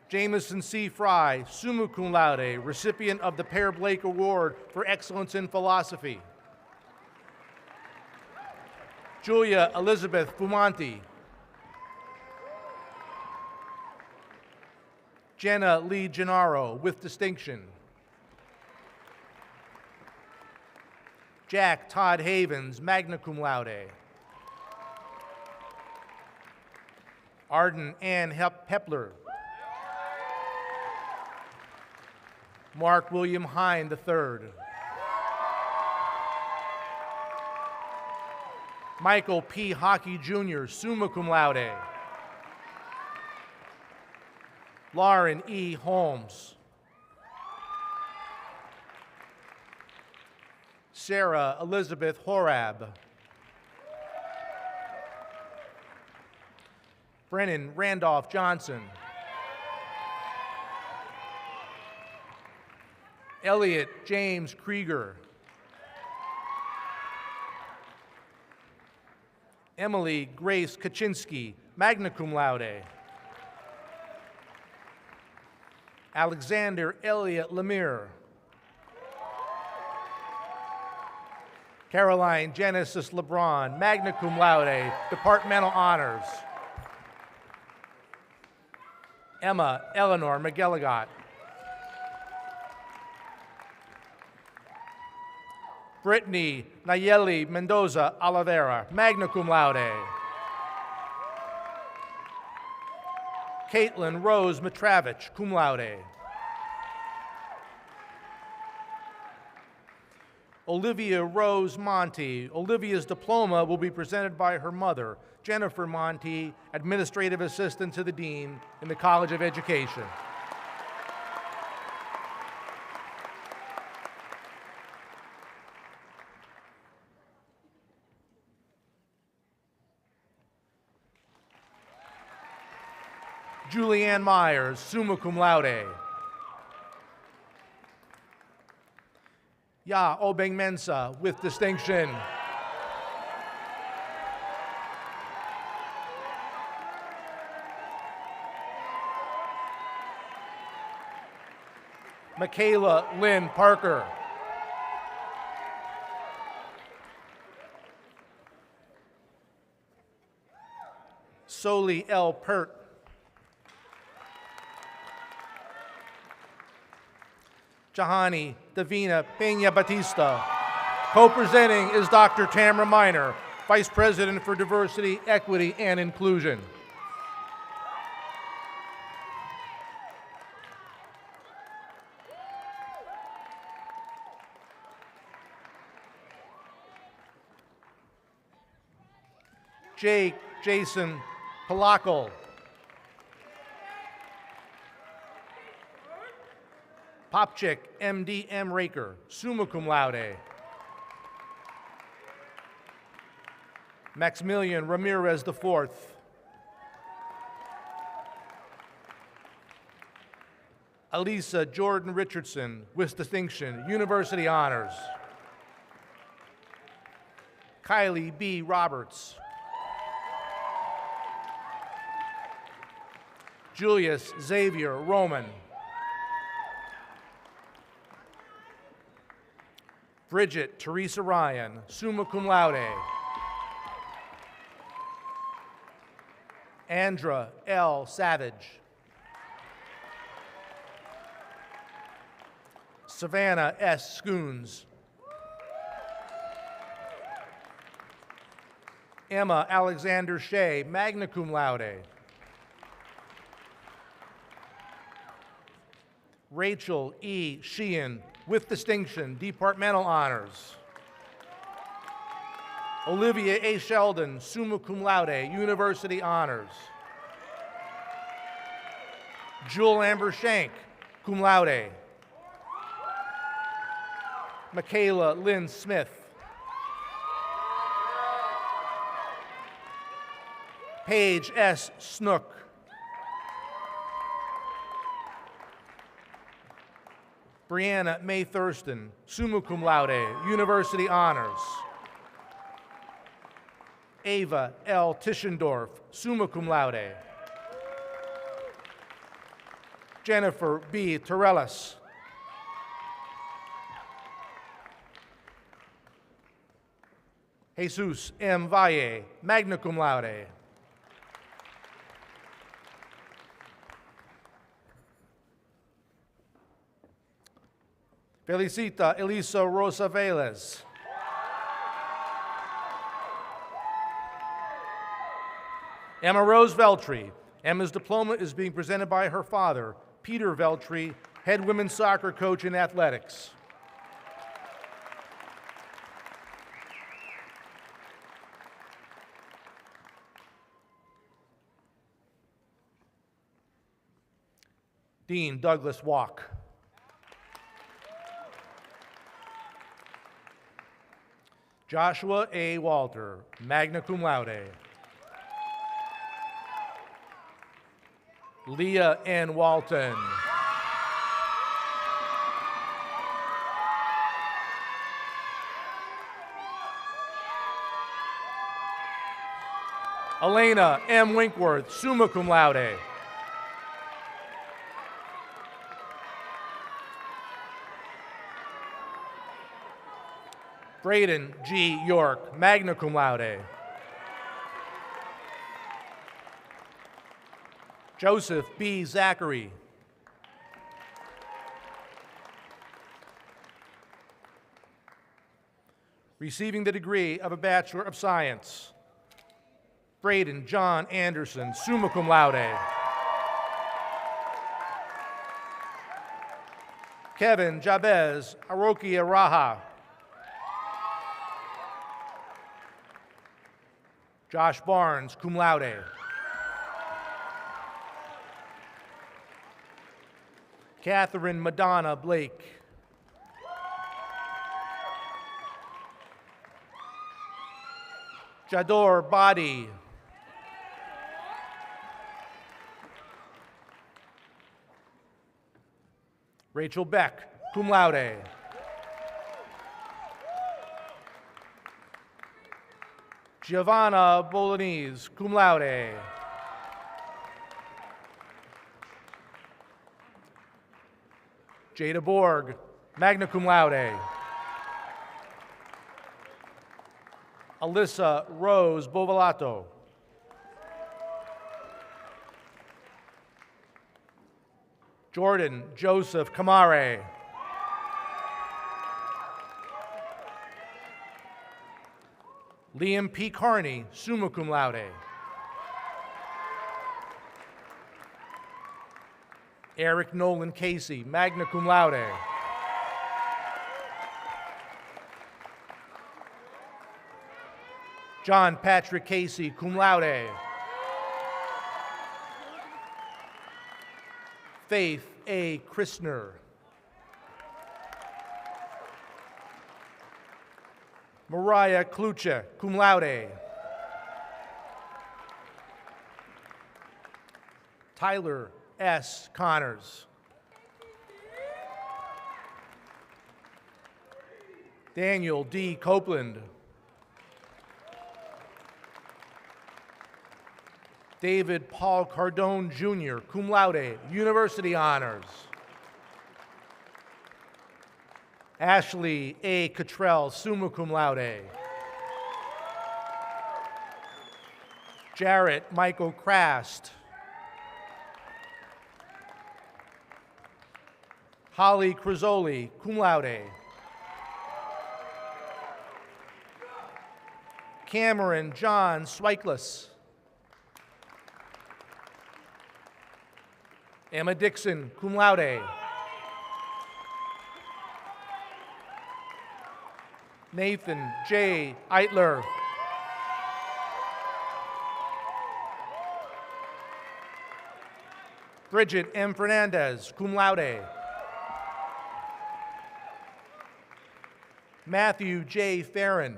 Jameson C. Fry, summa cum laude, recipient of the Pear Blake Award for Excellence in Philosophy. Julia Elizabeth Fumanti. Jenna Lee Gennaro, with distinction. Jack Todd Havens, magna cum laude. Arden Ann Hepler. Mark William Hine III. Michael P. Hockey Jr., summa cum laude. Lauren E. Holmes. Sarah Elizabeth Horab. Brennan Randolph Johnson. Elliot James Krieger. Emily Grace Kaczynski, magna cum laude. Alexander Elliott Lemire. Caroline Genesis LeBron, magna cum laude, departmental honors. Emma Eleanor McGilligot. Brittany Nayeli Mendoza Oliveira, magna cum laude. Caitlin Rose Matravich, cum laude. Olivia Rose Monty. Olivia's diploma will be presented by her mother, Jennifer Monty, Administrative Assistant to the Dean in the College of Education. Julianne Myers, summa cum laude. Ya Obeng Mensa, with distinction. Michaela Lynn Parker. Soli L. Pert. Jahani Davina Peña Batista. Co-presenting is Dr. Tamara Miner, Vice President for Diversity, Equity, and Inclusion. Jake Jason Palakal. Popchik M.D. M. Raker, summa cum laude. Maximilian Ramirez IV. Elisa Jordan Richardson, with distinction, University Honors. Kylie B. Roberts. Julius Xavier Roman. Bridget Teresa Ryan, summa cum laude. Andra L. Savage. Savannah S. Schoons. Emma Alexander Shea, magna cum laude. Rachel E. Sheehan, with distinction, departmental honors. Olivia A. Sheldon, summa cum laude, university honors. Jewel Amber Shank, cum laude. Michaela Lynn Smith. Paige S. Snook. Brianna May Thurston, summa cum laude, university honors. Ava L. Tischendorf, summa cum laude. Jennifer B. Torellis. Jesus M. Valle, magna cum laude. Felicita Elisa Rosa Velez. Emma Rose Veltri. Emma's diploma is being presented by her father, Peter Veltri, head women's soccer coach in athletics. Dean Douglas Walk. Joshua A. Walter, magna cum laude. Leah N. Walton. Elena M. Winkworth, summa cum laude. Braden G. York, magna cum laude. Joseph B. Zachary. Receiving the degree of a Bachelor of Science, Braden John Anderson, summa cum laude. Kevin Jabez Arokia Raha. Josh Barnes, cum laude. Catherine Madonna Blake. Jador Badi. Rachel Beck, cum laude. Giovanna Bolognese, cum laude. Jada Borg, magna cum laude. Alyssa Rose Bovalato. Jordan Joseph Kamare. Liam P. Carney, summa cum laude. Eric Nolan Casey, magna cum laude. John Patrick Casey, cum laude. Faith A. Christner. Mariah Kluche, cum laude. Tyler S. Connors. Daniel D. Copeland. David Paul Cardone Jr., cum laude, university honors. Ashley A. Cottrell, summa cum laude. Jarrett Michael Crast. Holly Crisoli, cum laude. Cameron John Swikeless. Emma Dixon, cum laude. Nathan J. Eitler. Bridget M. Fernandez, cum laude. Matthew J. Farron.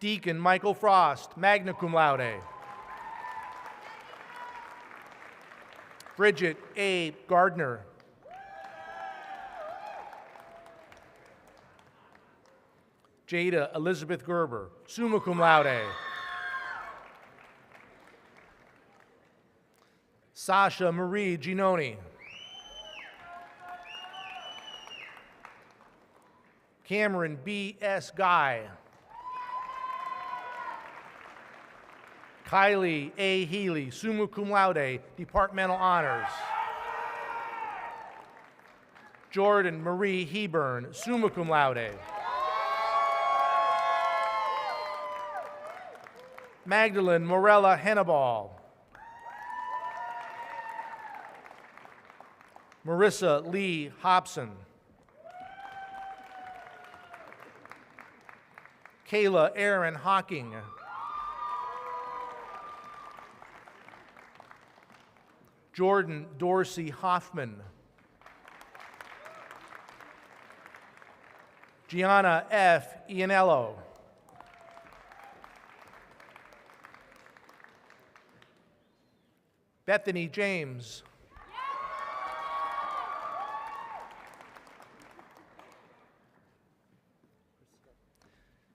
Deacon Michael Frost, magna cum laude. Bridget A. Gardner. Jada Elizabeth Gerber, summa cum laude. Sasha Marie Ginoni. Cameron B. S. Guy. Kylie A. Healy, summa cum laude, departmental honors. Jordan Marie Heburn, summa cum laude. Magdalene Morella Hannibal. Marissa Lee Hobson. Kayla Aaron Hawking. Jordan Dorsey Hoffman. Gianna F. Ianello. Bethany James.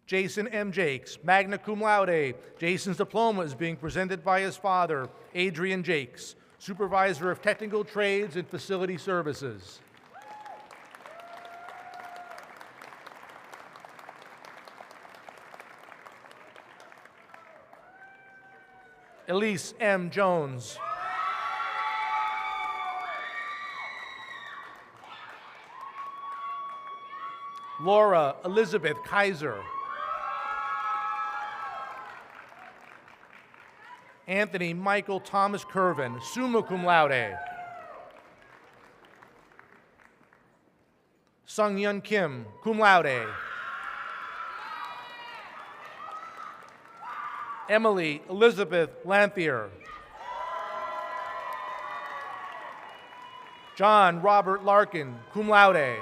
Jason M. Jakes, magna cum laude. Jason's diploma is being presented by his father, Adrian Jakes, Supervisor of Technical Trades and Facility Services. Elise M. Jones. Laura Elizabeth Kaiser. Anthony Michael Thomas Curvin, summa cum laude. Sung Yun Kim, cum laude. Emily Elizabeth Lanthier. John Robert Larkin, cum laude.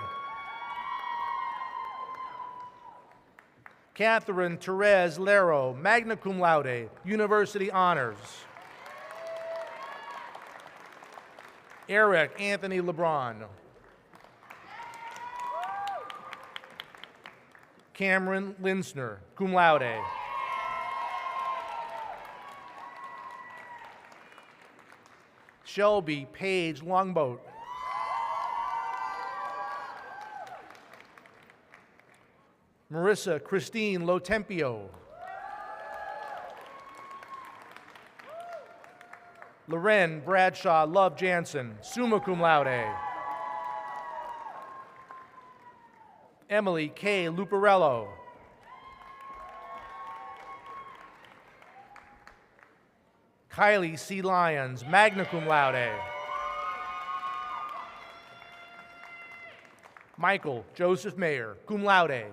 Catherine Therese Lero, magna cum laude, university honors. Eric Anthony LeBron. Cameron Linsner, cum laude. Shelby Page Longboat. Marissa Christine Lotempio. Loren Bradshaw Love Jansen, summa cum laude. Emily K. Luparello. Kylie C. Lyons, magna cum laude. Michael Joseph Mayer, cum laude.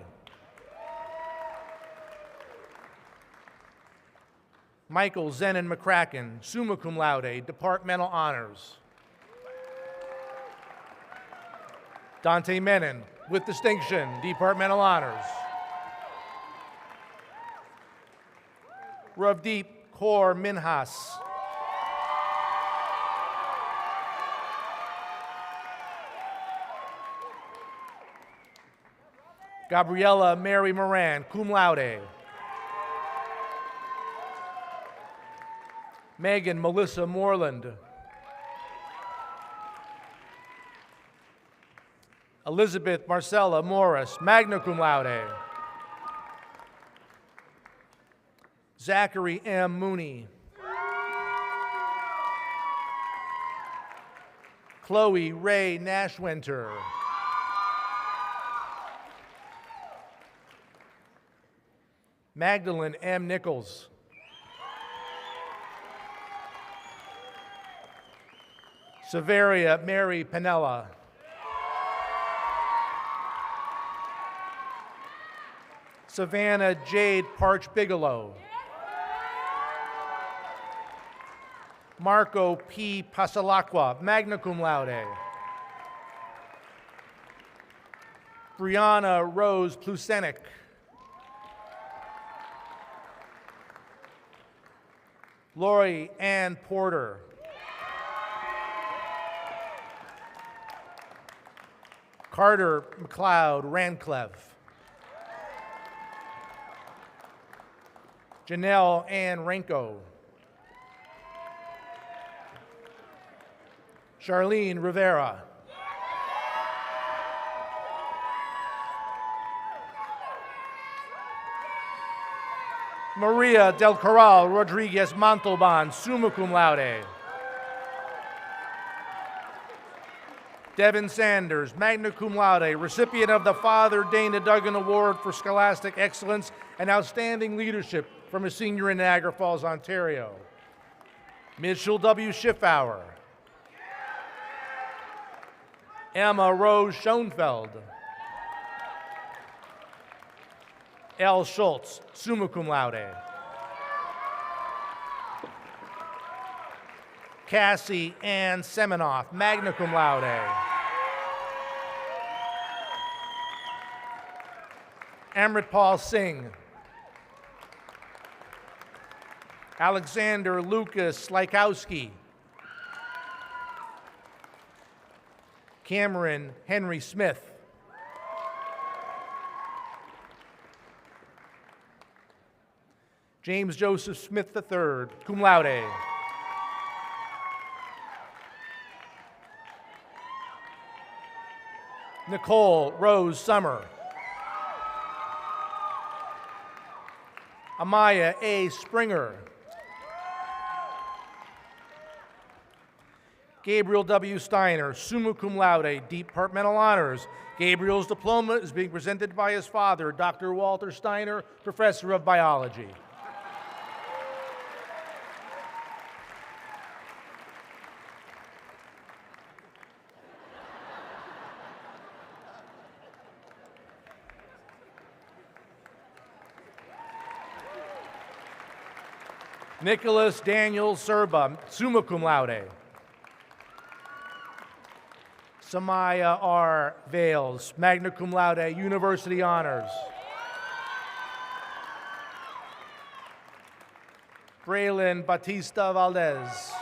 Michael Zenon McCracken, summa cum laude, departmental honors. Dante Menon, with distinction, departmental honors. Ravdeep Kaur Minhas. Gabriella Mary Moran, cum laude. Megan Melissa Moreland. Elizabeth Marcella Morris, magna cum laude. Zachary M. Mooney. Chloe Ray Nashwinter. Magdalene M. Nichols. Severia Mary Pinella. Savannah Jade Parch Bigelow. Marco P. Pasalacqua, magna cum laude. Brianna Rose Plusenic. Lori Ann Porter. Carter McLeod Rancliffe. Janelle Ann Renko. Charlene Rivera. Maria del Corral Rodriguez Montalban, summa cum laude. Devin Sanders, magna cum laude, recipient of the Father Dana Duggan Award for Scholastic Excellence and Outstanding Leadership from a senior in Niagara Falls, Ontario. Mitchell W. Schiffauer. Emma Rose Schoenfeld. L. Schultz, summa cum laude. Cassie Ann Semenoff, magna cum laude. Amrit Paul Singh. Alexander Lucas Slikowski. Cameron Henry Smith. James Joseph Smith III, cum laude. Nicole Rose Summer. Amaya A. Springer. Gabriel W. Steiner, summa cum laude, departmental honors. Gabriel's diploma is being presented by his father, Dr. Walter Steiner, professor of biology. Nicholas Daniel Serba, summa cum laude. Samaya R. Vales, magna cum laude, university honors. Braylon Batista Valdez.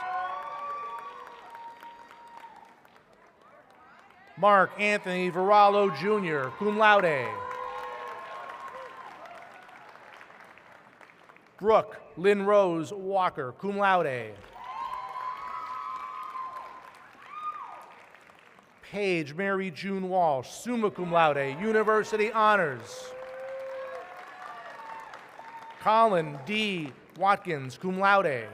Mark Anthony Varallo Jr., cum laude. Brooke Lynn Rose Walker, cum laude. Paige Mary June Walsh, summa cum laude, university honors. Colin D. Watkins, cum laude.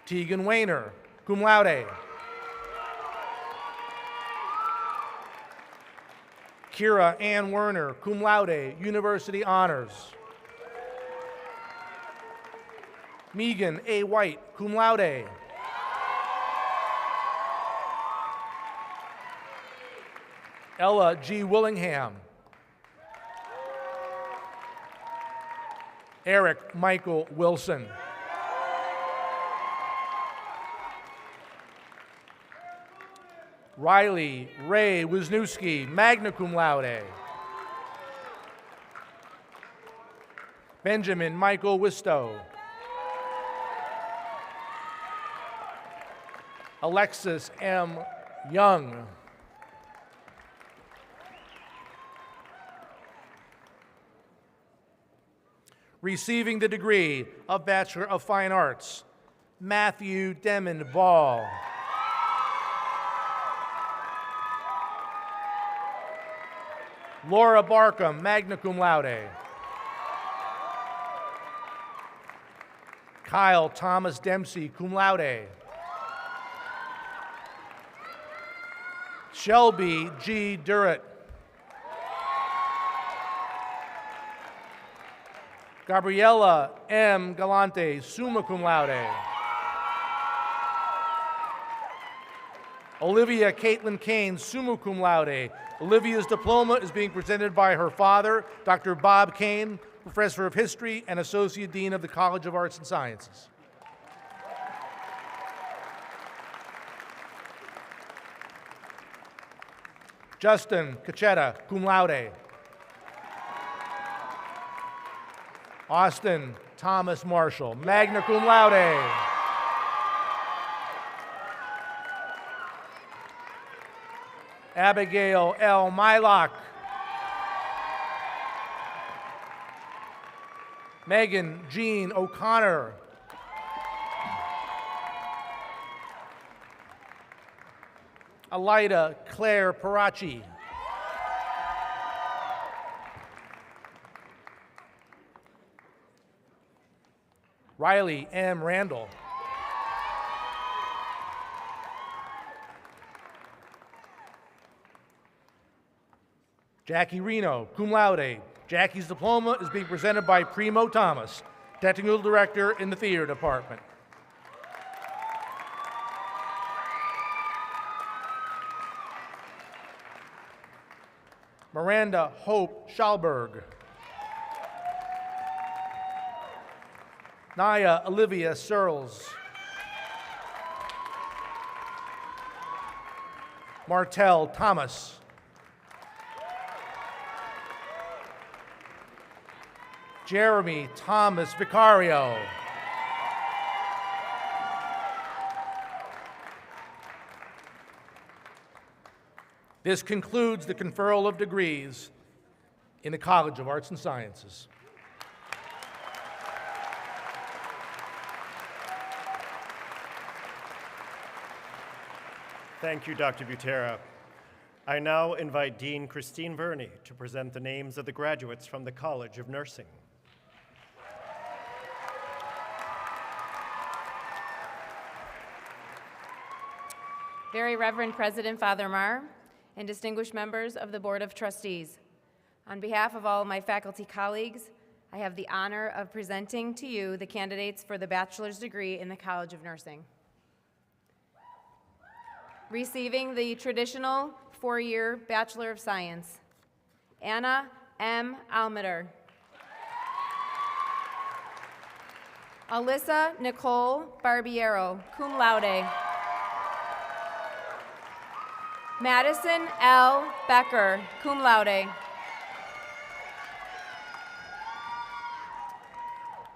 Tegan Wayner, cum laude. Kira Ann Werner, cum laude, University Honors. Megan A. White, cum laude. Ella G. Willingham. Eric Michael Wilson. Riley Ray Wisniewski, magna cum laude. Benjamin Michael Wistow. Alexis M. Young. Receiving the degree of Bachelor of Fine Arts, Matthew Demon Ball. Laura Barkham, magna cum laude. Kyle Thomas Dempsey, cum laude. Shelby G. Durrett. Gabriela M. Galante, summa cum laude. Olivia Caitlin Kane, summa cum laude. Olivia's diploma is being presented by her father, Dr. Bob Kane, Professor of History and Associate Dean of the College of Arts and Sciences. Justin Cachetta, cum laude. Austin Thomas Marshall, magna cum laude. Abigail L. Mylock. Megan Jean O'Connor. Elida Claire Parachi. Riley M. Randall. Jackie Reno, cum laude. Jackie's diploma is being presented by Primo Thomas, Technical Director in the Theater Department. Miranda Hope Schalberg. Naya Olivia Searles. Martell Thomas. Jeremy Thomas Vicario. This concludes the conferral of degrees in the College of Arts and Sciences. Thank you, Dr. Butera. I now invite Dean Christine Verney to present the names of the graduates from the College of Nursing. Very Reverend President Father Marr, and distinguished members of the Board of Trustees. On behalf of all of my faculty colleagues, I have the honor of presenting to you the candidates for the bachelor's degree in the College of Nursing. Receiving the traditional four-year Bachelor of Science, Anna M. Almader. Alyssa Nicole Barbiero, cum laude. Madison L. Becker, cum laude.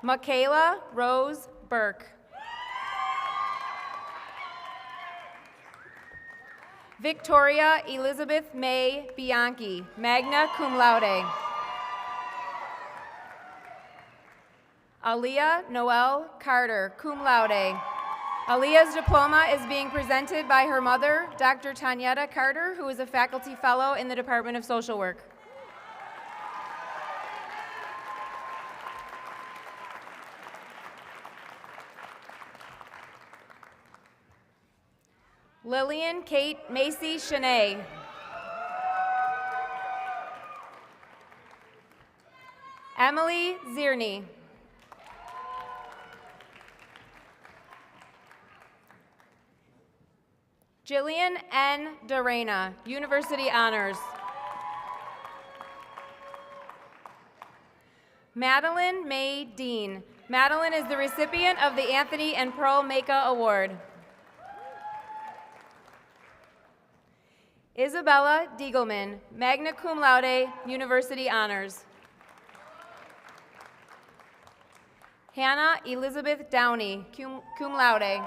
Michaela Rose Burke. Victoria Elizabeth May Bianchi, magna cum laude. Aliyah Noel Carter, cum laude. Aliyah's diploma is being presented by her mother, Dr. Tanyetta Carter, who is a faculty fellow in the Department of Social Work. Lillian Kate Macy Shanae. Emily Zierney. Jillian N. Dorena, University Honors. Madeline May Dean. Madeline is the recipient of the Anthony and Pearl Maka Award. Isabella Diegelman, magna cum laude, University Honors. Hannah Elizabeth Downey, cum laude.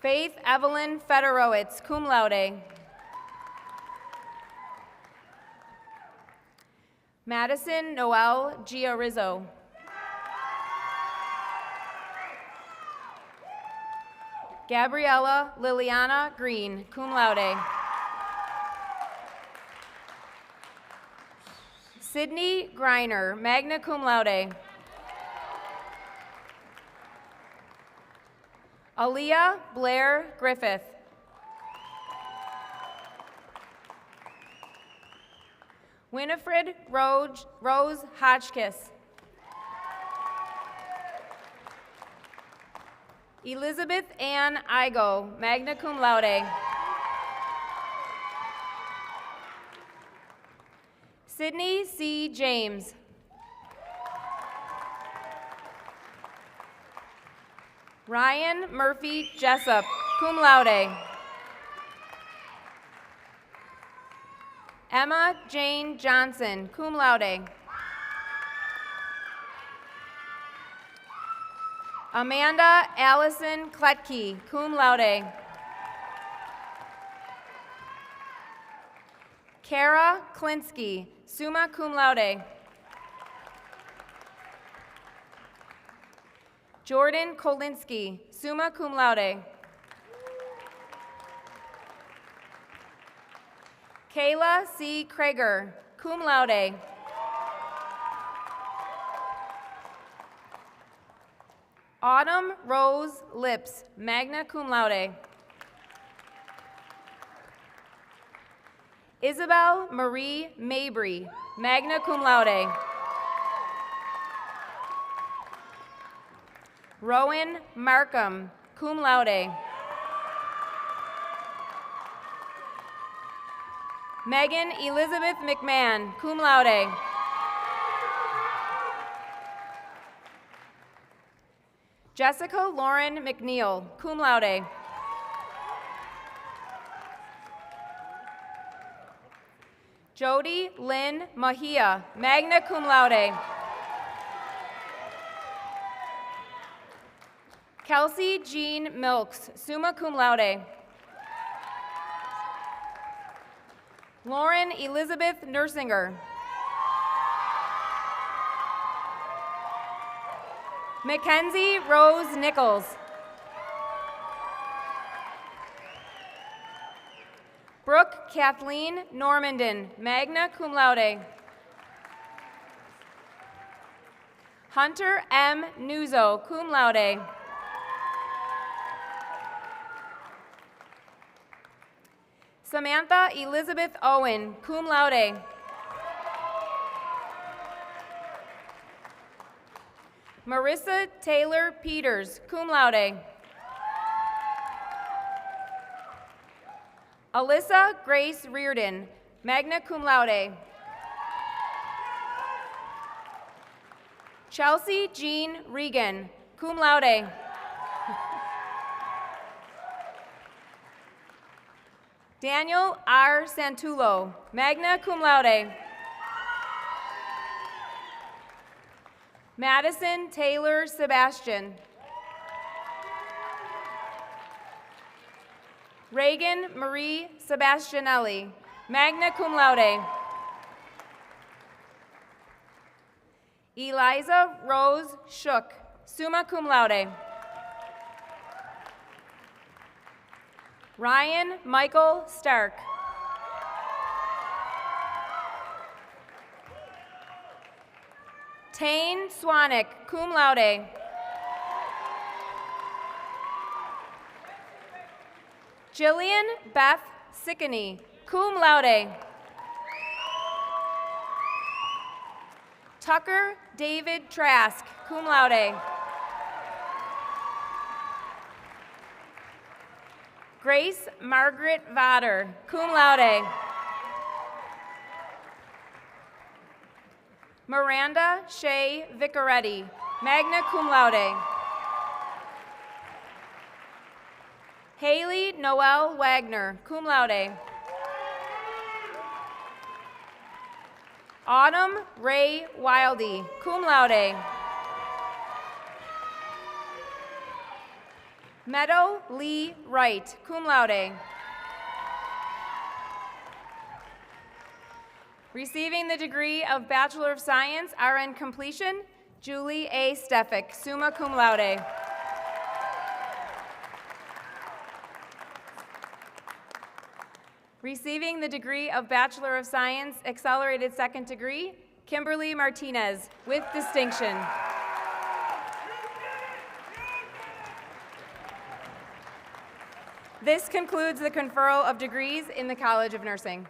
Faith Evelyn Federowitz, cum laude. Madison Noel Giarizzo. Gabriella Liliana Green, cum laude. Sydney Greiner, magna cum laude. Aaliyah Blair Griffith. Winifred Rose Hotchkiss. Elizabeth Ann Igo, magna cum laude. Sydney C. James. Ryan Murphy Jessup, cum laude. Emma Jane Johnson, cum laude. Amanda Allison Kletke, cum laude. Kara Klinsky, summa cum laude. Jordan Kolinsky, summa cum laude. Kayla C. Krager, cum laude. Autumn Rose Lips, magna cum laude. Isabel Marie Mabry, magna cum laude. Rowan Markham, cum laude. Megan Elizabeth McMahon, cum laude. Jessica Lauren McNeil, cum laude. Jody Lynn Mahia, magna cum laude. Kelsey Jean Milks, summa cum laude. Lauren Elizabeth Nersinger. Mackenzie Rose Nichols. Brooke Kathleen Normandin, magna cum laude. Hunter M. Nuzzo, cum laude. Samantha Elizabeth Owen, cum laude. Marissa Taylor Peters, cum laude. Alyssa Grace Reardon, magna cum laude. Chelsea Jean Regan, cum laude. Daniel R. Santulo, magna cum laude. Madison Taylor Sebastian. Reagan Marie Sebastianelli, magna cum laude. Eliza Rose Shook, summa cum laude. Ryan Michael Stark. Tane Swanik, cum laude. Jillian Beth Sickany, cum laude. Tucker David Trask, cum laude. Grace Margaret Vader, cum laude. Miranda Shea Vicaretti, magna cum laude. Haley Noel Wagner, cum laude. Autumn Ray Wildy, cum laude. Meadow Lee Wright, cum laude. Receiving the degree of Bachelor of Science, RN completion, Julie A. Stefik, summa cum laude. Receiving the degree of Bachelor of Science, accelerated second degree, Kimberly Martinez, with distinction. This concludes the conferral of degrees in the College of Nursing.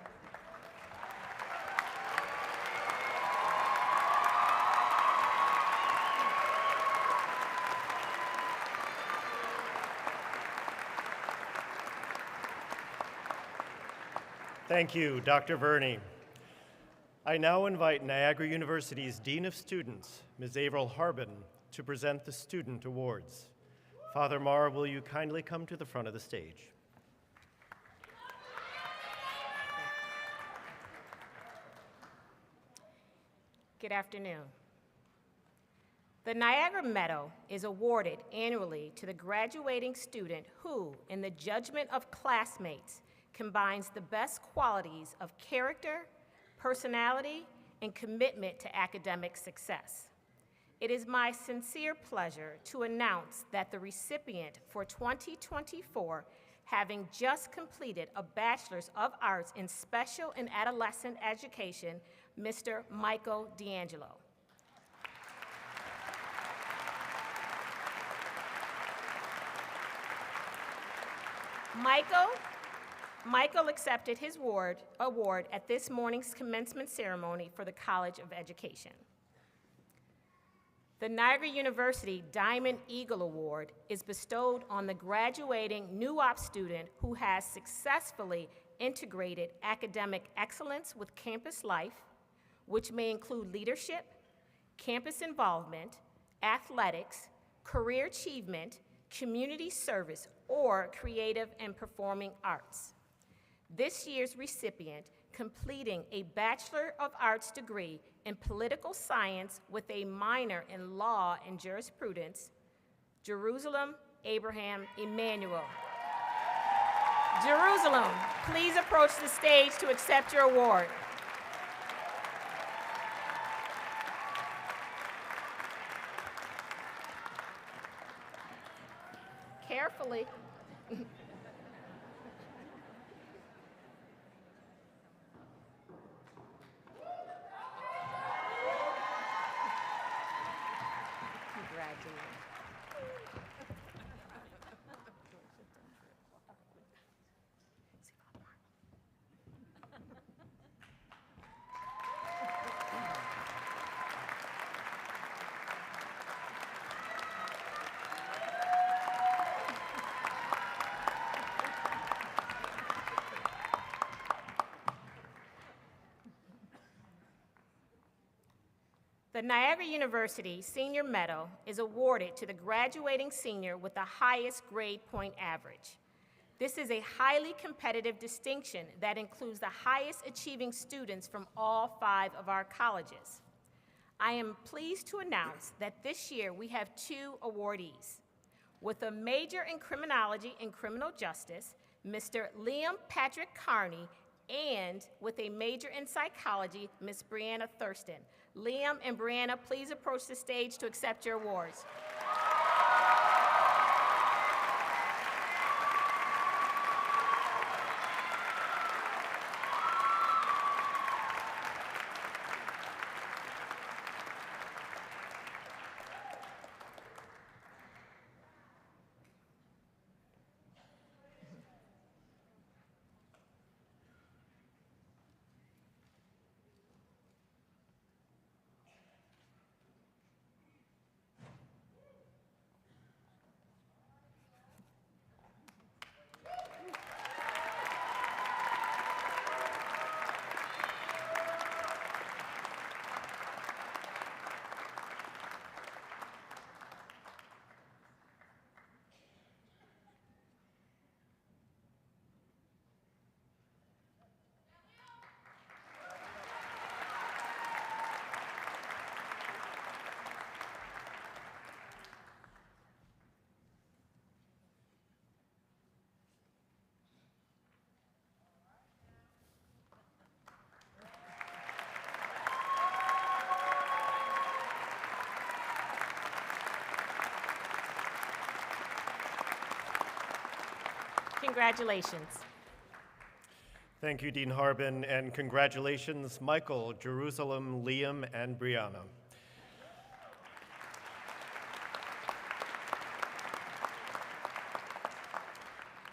Thank you, Dr. Verney. I now invite Niagara University's Dean of Students, Ms. Avril Harbin, to present the Student Awards. Father Marr, will you kindly come to the front of the stage? Good afternoon. The Niagara Medal is awarded annually to the graduating student who, in the judgment of classmates, combines the best qualities of character, personality, and commitment to academic success. It is my sincere pleasure to announce that the recipient for 2024, having just completed a Bachelor's of Arts in Special and Adolescent Education, Mr. Michael D'Angelo. Michael accepted his award at this morning's commencement ceremony for the College of Education. The Niagara University Diamond Eagle Award is bestowed on the graduating NUOP student who has successfully integrated academic excellence with campus life, which may include leadership, campus involvement, athletics, career achievement, community service, or creative and performing arts. This year's recipient, completing a Bachelor of Arts degree in political science with a minor in law and jurisprudence, Jerusalem Abraham Emmanuel. Jerusalem, please approach the stage to accept your award. Carefully. The Niagara University Senior Medal is awarded to the graduating senior with the highest grade point average. This is a highly competitive distinction that includes the highest achieving students from all 5 of our colleges. I am pleased to announce that this year we have 2 awardees. With a major in criminology and criminal justice, Mr. Liam Patrick Carney, and with a major in psychology, Ms. Brianna Thurston. Liam and Brianna, please approach the stage to accept your awards. Congratulations. Thank you, Dean Harbin, and congratulations, Michael, Jerusalem, Liam, and Brianna.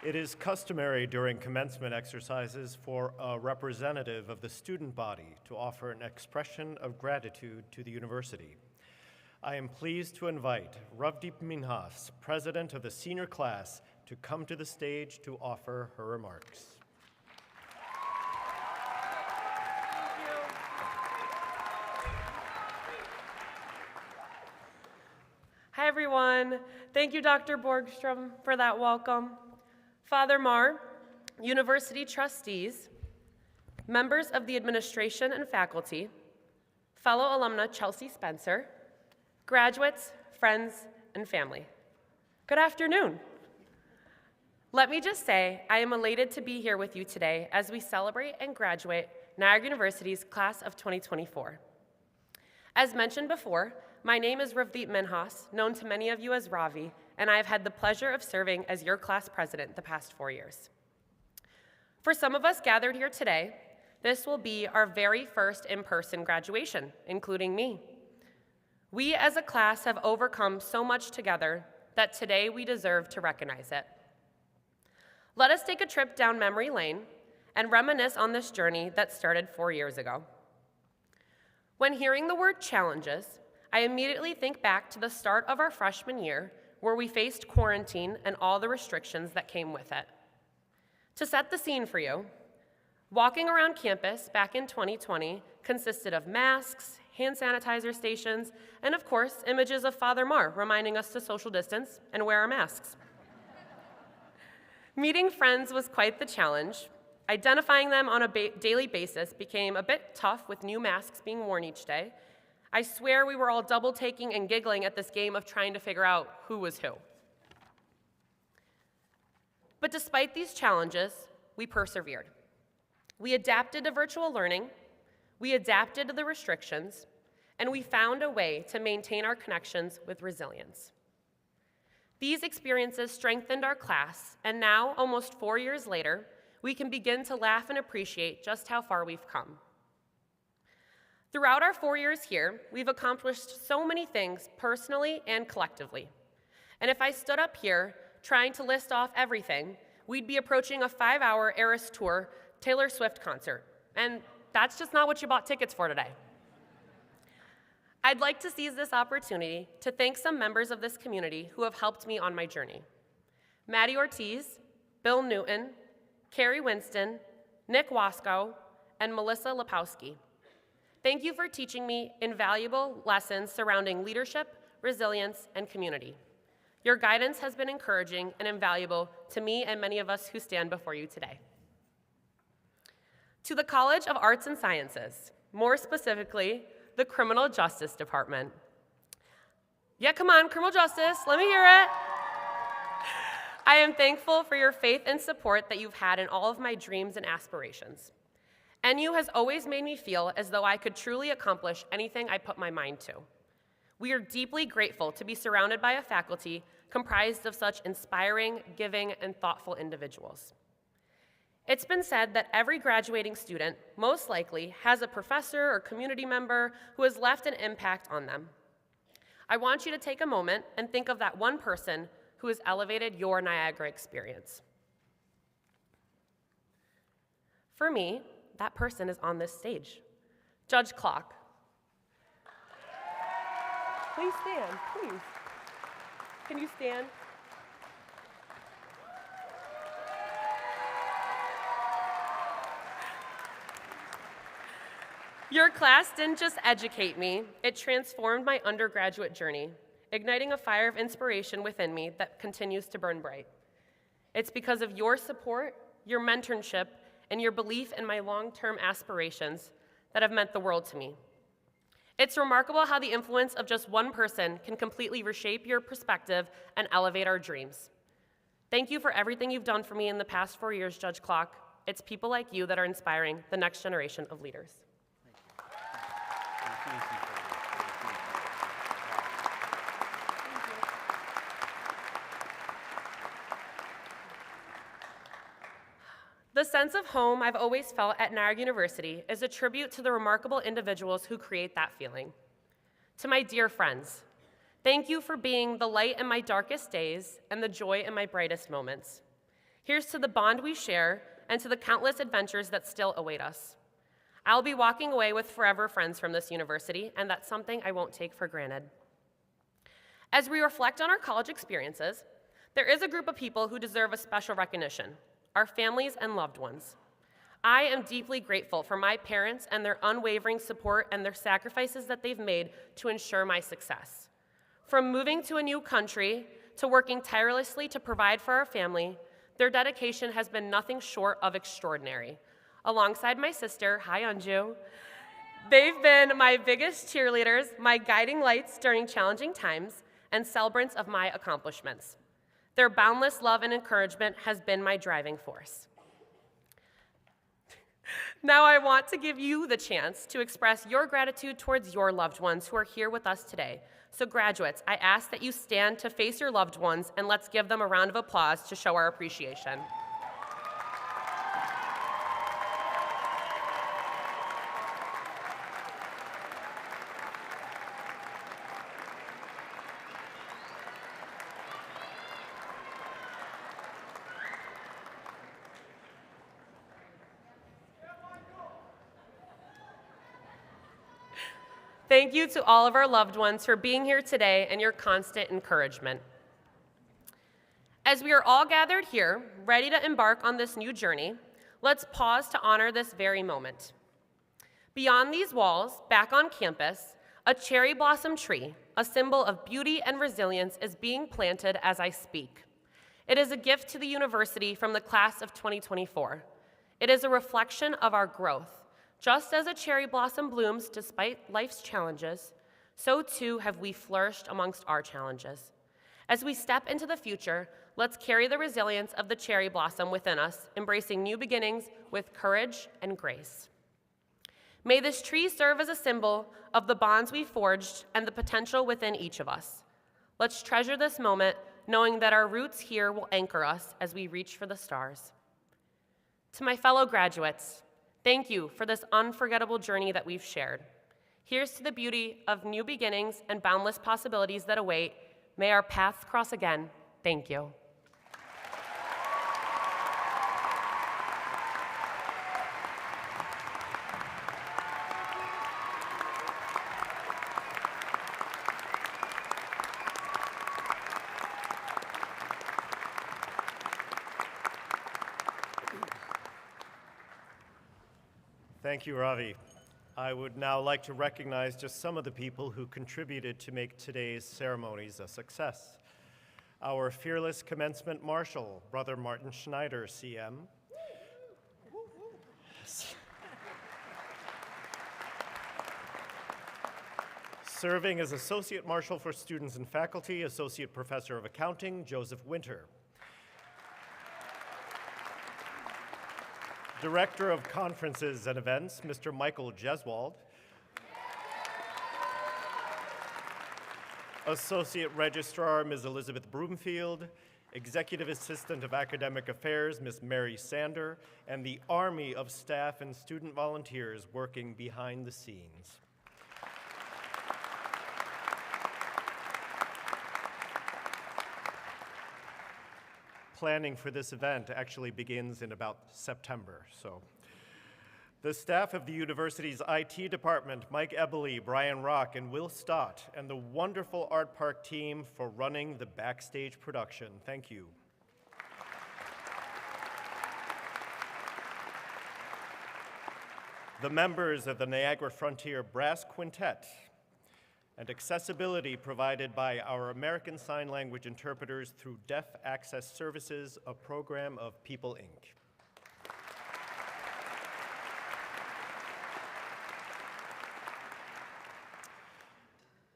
It is customary during commencement exercises for a representative of the student body to offer an expression of gratitude to the university. I am pleased to invite Ravdeep Minhas, president of the senior class, to come to the stage to offer her remarks. Hi, everyone. Thank you, Dr. Borgstrom, for that welcome. Father Marr, university trustees, members of the administration and faculty, fellow alumna Chelsea Spencer, graduates, friends, and family. Good afternoon. Let me just say, I am elated to be here with you today as we celebrate and graduate Niagara University's class of 2024. As mentioned before, my name is Ravdeep Minhas, known to many of you as Ravi, and I have had the pleasure of serving as your class president the past 4 years. For some of us gathered here today, this will be our very first in-person graduation, including me. We as a class have overcome so much together that today we deserve to recognize it. Let us take a trip down memory lane and reminisce on this journey that started 4 years ago. When hearing the word challenges, I immediately think back to the start of our freshman year where we faced quarantine and all the restrictions that came with it. To set the scene for you, walking around campus back in 2020 consisted of masks, hand sanitizer stations, and of course, images of Father Marr reminding us to social distance and wear our masks. Meeting friends was quite the challenge. Identifying them on a daily basis became a bit tough with new masks being worn each day. I swear we were all double-taking and giggling at this game of trying to figure out who was who. But despite these challenges, we persevered. We adapted to virtual learning, we adapted to the restrictions, and we found a way to maintain our connections with resilience. These experiences strengthened our class, and now, almost 4 years later, we can begin to laugh and appreciate just how far we've come. Throughout our 4 years here, we've accomplished so many things personally and collectively. And if I stood up here trying to list off everything, we'd be approaching a 5-hour Eras Tour Taylor Swift concert. And that's just not what you bought tickets for today. I'd like to seize this opportunity to thank some members of this community who have helped me on my journey. Maddie Ortiz, Bill Newton, Carrie Winston, Nick Waskow, and Melissa Lepowski. Thank you for teaching me invaluable lessons surrounding leadership, resilience, and community. Your guidance has been encouraging and invaluable to me and many of us who stand before you today. To the College of Arts and Sciences, more specifically, the Criminal Justice Department. Yeah, come on, criminal justice, let me hear it. I am thankful for your faith and support that you've had in all of my dreams and aspirations. NU has always made me feel as though I could truly accomplish anything I put my mind to. We are deeply grateful to be surrounded by a faculty comprised of such inspiring, giving, and thoughtful individuals. It's been said that every graduating student most likely has a professor or community member who has left an impact on them. I want you to take a moment and think of that one person who has elevated your Niagara experience. For me, that person is on this stage. Judge Clock. Please stand, please. Can you stand? Your class didn't just educate me, it transformed my undergraduate journey, igniting a fire of inspiration within me that continues to burn bright. It's because of your support, your mentorship, and your belief in my long-term aspirations that have meant the world to me. It's remarkable how the influence of just one person can completely reshape your perspective and elevate our dreams. Thank you for everything you've done for me in the past 4 years, Judge Clock. It's people like you that are inspiring the next generation of leaders. The sense of home I've always felt at Niagara University is a tribute to the remarkable individuals who create that feeling. To my dear friends, thank you for being the light in my darkest days and the joy in my brightest moments. Here's to the bond we share and to the countless adventures that still await us. I'll be walking away with forever friends from this university, and that's something I won't take for granted. As we reflect on our college experiences, there is a group of people who deserve a special recognition: our families and loved ones. I am deeply grateful for my parents and their unwavering support and their sacrifices that they've made to ensure my success. From moving to a new country to working tirelessly to provide for our family, their dedication has been nothing short of extraordinary. Alongside my sister, hi Anju, they've been my biggest cheerleaders, my guiding lights during challenging times, and celebrants of my accomplishments. Their boundless love and encouragement has been my driving force. Now I want to give you the chance to express your gratitude towards your loved ones who are here with us today. So graduates, I ask that you stand to face your loved ones, and let's give them a round of applause to show our appreciation. Thank you to all of our loved ones for being here today and your constant encouragement. As we are all gathered here, ready to embark on this new journey, let's pause to honor this very moment. Beyond these walls, back on campus, a cherry blossom tree, a symbol of beauty and resilience, is being planted as I speak. It is a gift to the university from the class of 2024. It is a reflection of our growth. Just as a cherry blossom blooms despite life's challenges, so too have we flourished amongst our challenges. As we step into the future, let's carry the resilience of the cherry blossom within us, embracing new beginnings with courage and grace. May this tree serve as a symbol of the bonds we forged and the potential within each of us. Let's treasure this moment, knowing that our roots here will anchor us as we reach for the stars. To my fellow graduates, thank you for this unforgettable journey that we've shared. Here's to the beauty of new beginnings and boundless possibilities that await. May our paths cross again. Thank you. Thank you, Ravi. I would now like to recognize just some of the people who contributed to make today's ceremonies a success. Our fearless commencement marshal, Brother Martin Schneider, CM. Serving as Associate Marshal for Students and Faculty, Associate Professor of Accounting, Joseph Winter. Director of Conferences and Events, Mr. Michael Jeswald. Associate Registrar, Ms. Elizabeth Broomfield. Executive Assistant of Academic Affairs, Ms. Mary Sander, and the army of staff and student volunteers working behind the scenes. Planning for this event actually begins in about September. So, the staff of the university's IT department, Mike Ebele, Brian Rock, and Will Stott, and the wonderful Art Park team for running the backstage production. Thank you. The members of the Niagara Frontier Brass Quintet, and accessibility provided by our American Sign Language interpreters through Deaf Access Services, a program of People, Inc.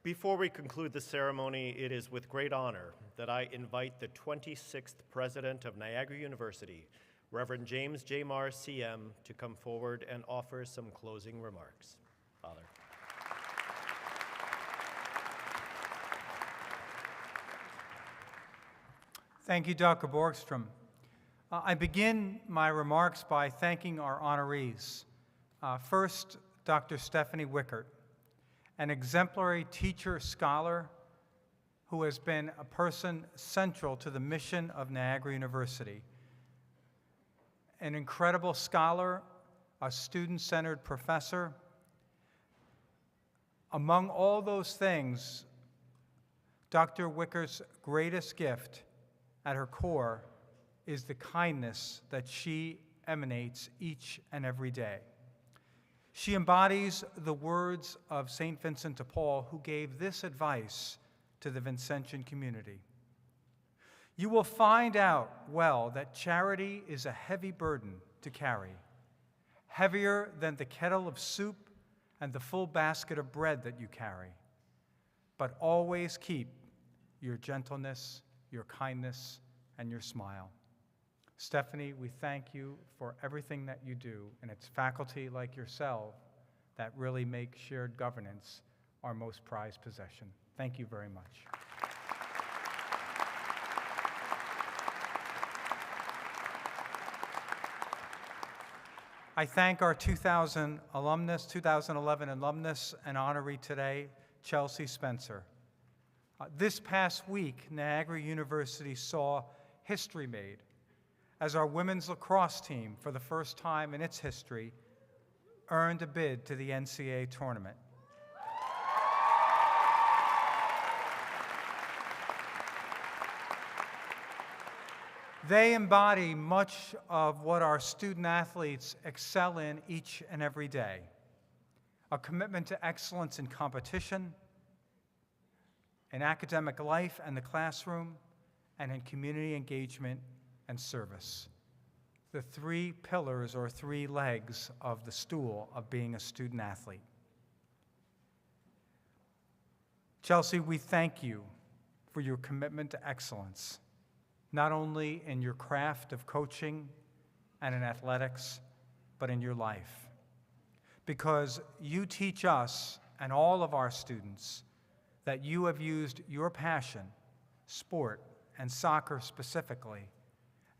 Before we conclude the ceremony, it is with great honor that I invite the 26th President of Niagara University, Reverend James J. Marr, CM, to come forward and offer some closing remarks. Father. Thank you, Dr. Borgstrom. I begin my remarks by thanking our honorees. First, Dr. Stephanie Wickert, an exemplary teacher scholar who has been a person central to the mission of Niagara University. An incredible scholar, a student-centered professor. Among all those things, Dr. Wickert's greatest gift at her core is the kindness that she emanates each and every day. She embodies the words of St. Vincent de Paul, who gave this advice to the Vincentian community. You will find out well that charity is a heavy burden to carry, heavier than the kettle of soup and the full basket of bread that you carry. But always keep your gentleness, your kindness, and your smile. Stephanie, we thank you for everything that you do, and it's faculty like yourself that really make shared governance our most prized possession. Thank you very much. I thank our 2011 alumnus and honoree today, Chelsea Spencer. This past week, Niagara University saw history made as our women's lacrosse team, for the first time in its history, earned a bid to the NCAA tournament. They embody much of what our student athletes excel in each and every day: a commitment to excellence in competition, in academic life and the classroom, and in community engagement and service. The three pillars or three legs of the stool of being a student athlete. Chelsea, we thank you for your commitment to excellence, not only in your craft of coaching and in athletics, but in your life. Because you teach us and all of our students that you have used your passion, sport, and soccer specifically,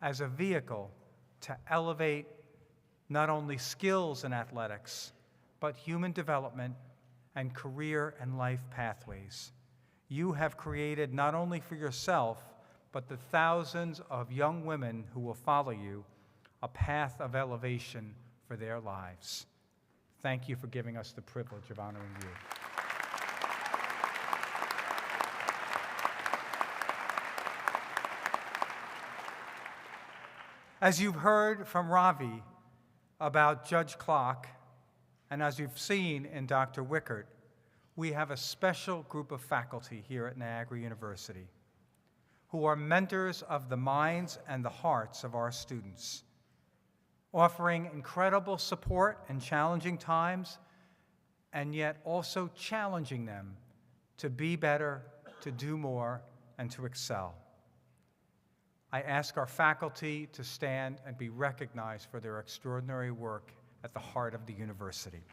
as a vehicle to elevate not only skills in athletics, but human development and career and life pathways. You have created not only for yourself, but the thousands of young women who will follow you, a path of elevation for their lives. Thank you for giving us the privilege of honoring you. As you've heard from Ravi about Judge Clark, and as you've seen in Dr. Wickert, we have a special group of faculty here at Niagara University who are mentors of the minds and the hearts of our students, offering incredible support in challenging times, and yet also challenging them to be better, to do more, and to excel. I ask our faculty to stand and be recognized for their extraordinary work at the heart of the university.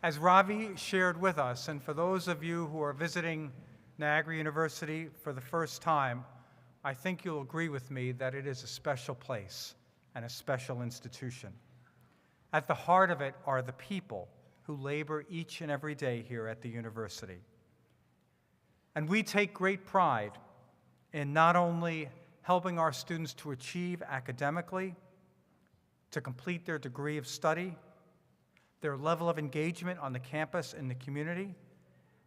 As Ravi shared with us, and for those of you who are visiting Niagara University for the first time, I think you'll agree with me that it is a special place and a special institution. At the heart of it are the people who labor each and every day here at the university. And we take great pride in not only helping our students to achieve academically, to complete their degree of study, their level of engagement on the campus and the community,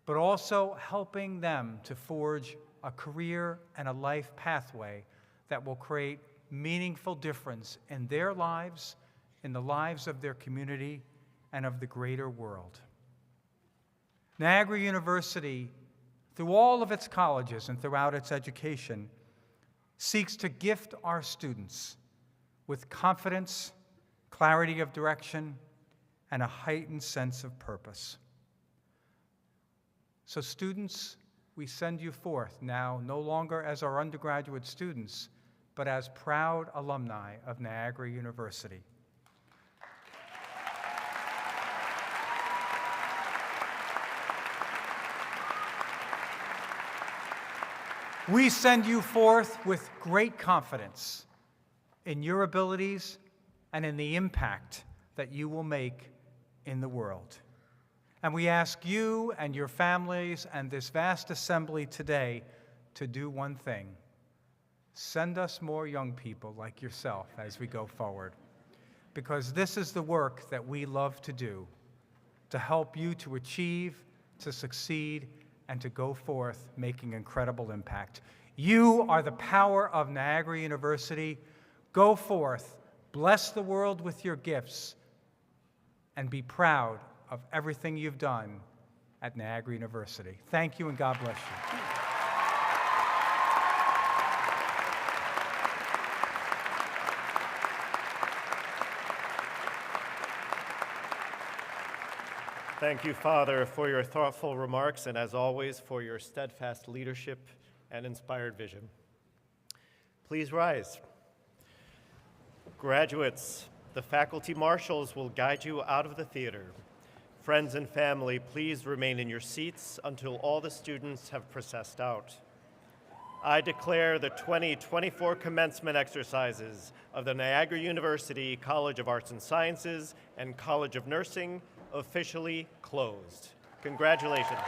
but also helping them to forge a career and a life pathway that will create meaningful difference in their lives, in the lives of their community, and of the greater world. Niagara University, through all of its colleges and throughout its education, seeks to gift our students with confidence, clarity of direction, and a heightened sense of purpose. So students, we send you forth now no longer as our undergraduate students, but as proud alumni of Niagara University. We send you forth with great confidence in your abilities and in the impact that you will make in the world. And we ask you and your families and this vast assembly today to do one thing: send us more young people like yourself as we go forward, because this is the work that we love to do, to help you to achieve, to succeed, and to go forth making incredible impact. You are the power of Niagara University. Go forth, bless the world with your gifts, and be proud of everything you've done at Niagara University. Thank you, and God bless you. Thank you, Father, for your thoughtful remarks and, as always, for your steadfast leadership and inspired vision. Please rise. Graduates, the faculty marshals will guide you out of the theater. Friends and family, please remain in your seats until all the students have processed out. I declare the 2024 commencement exercises of the Niagara University College of Arts and Sciences and College of Nursing officially closed. Congratulations.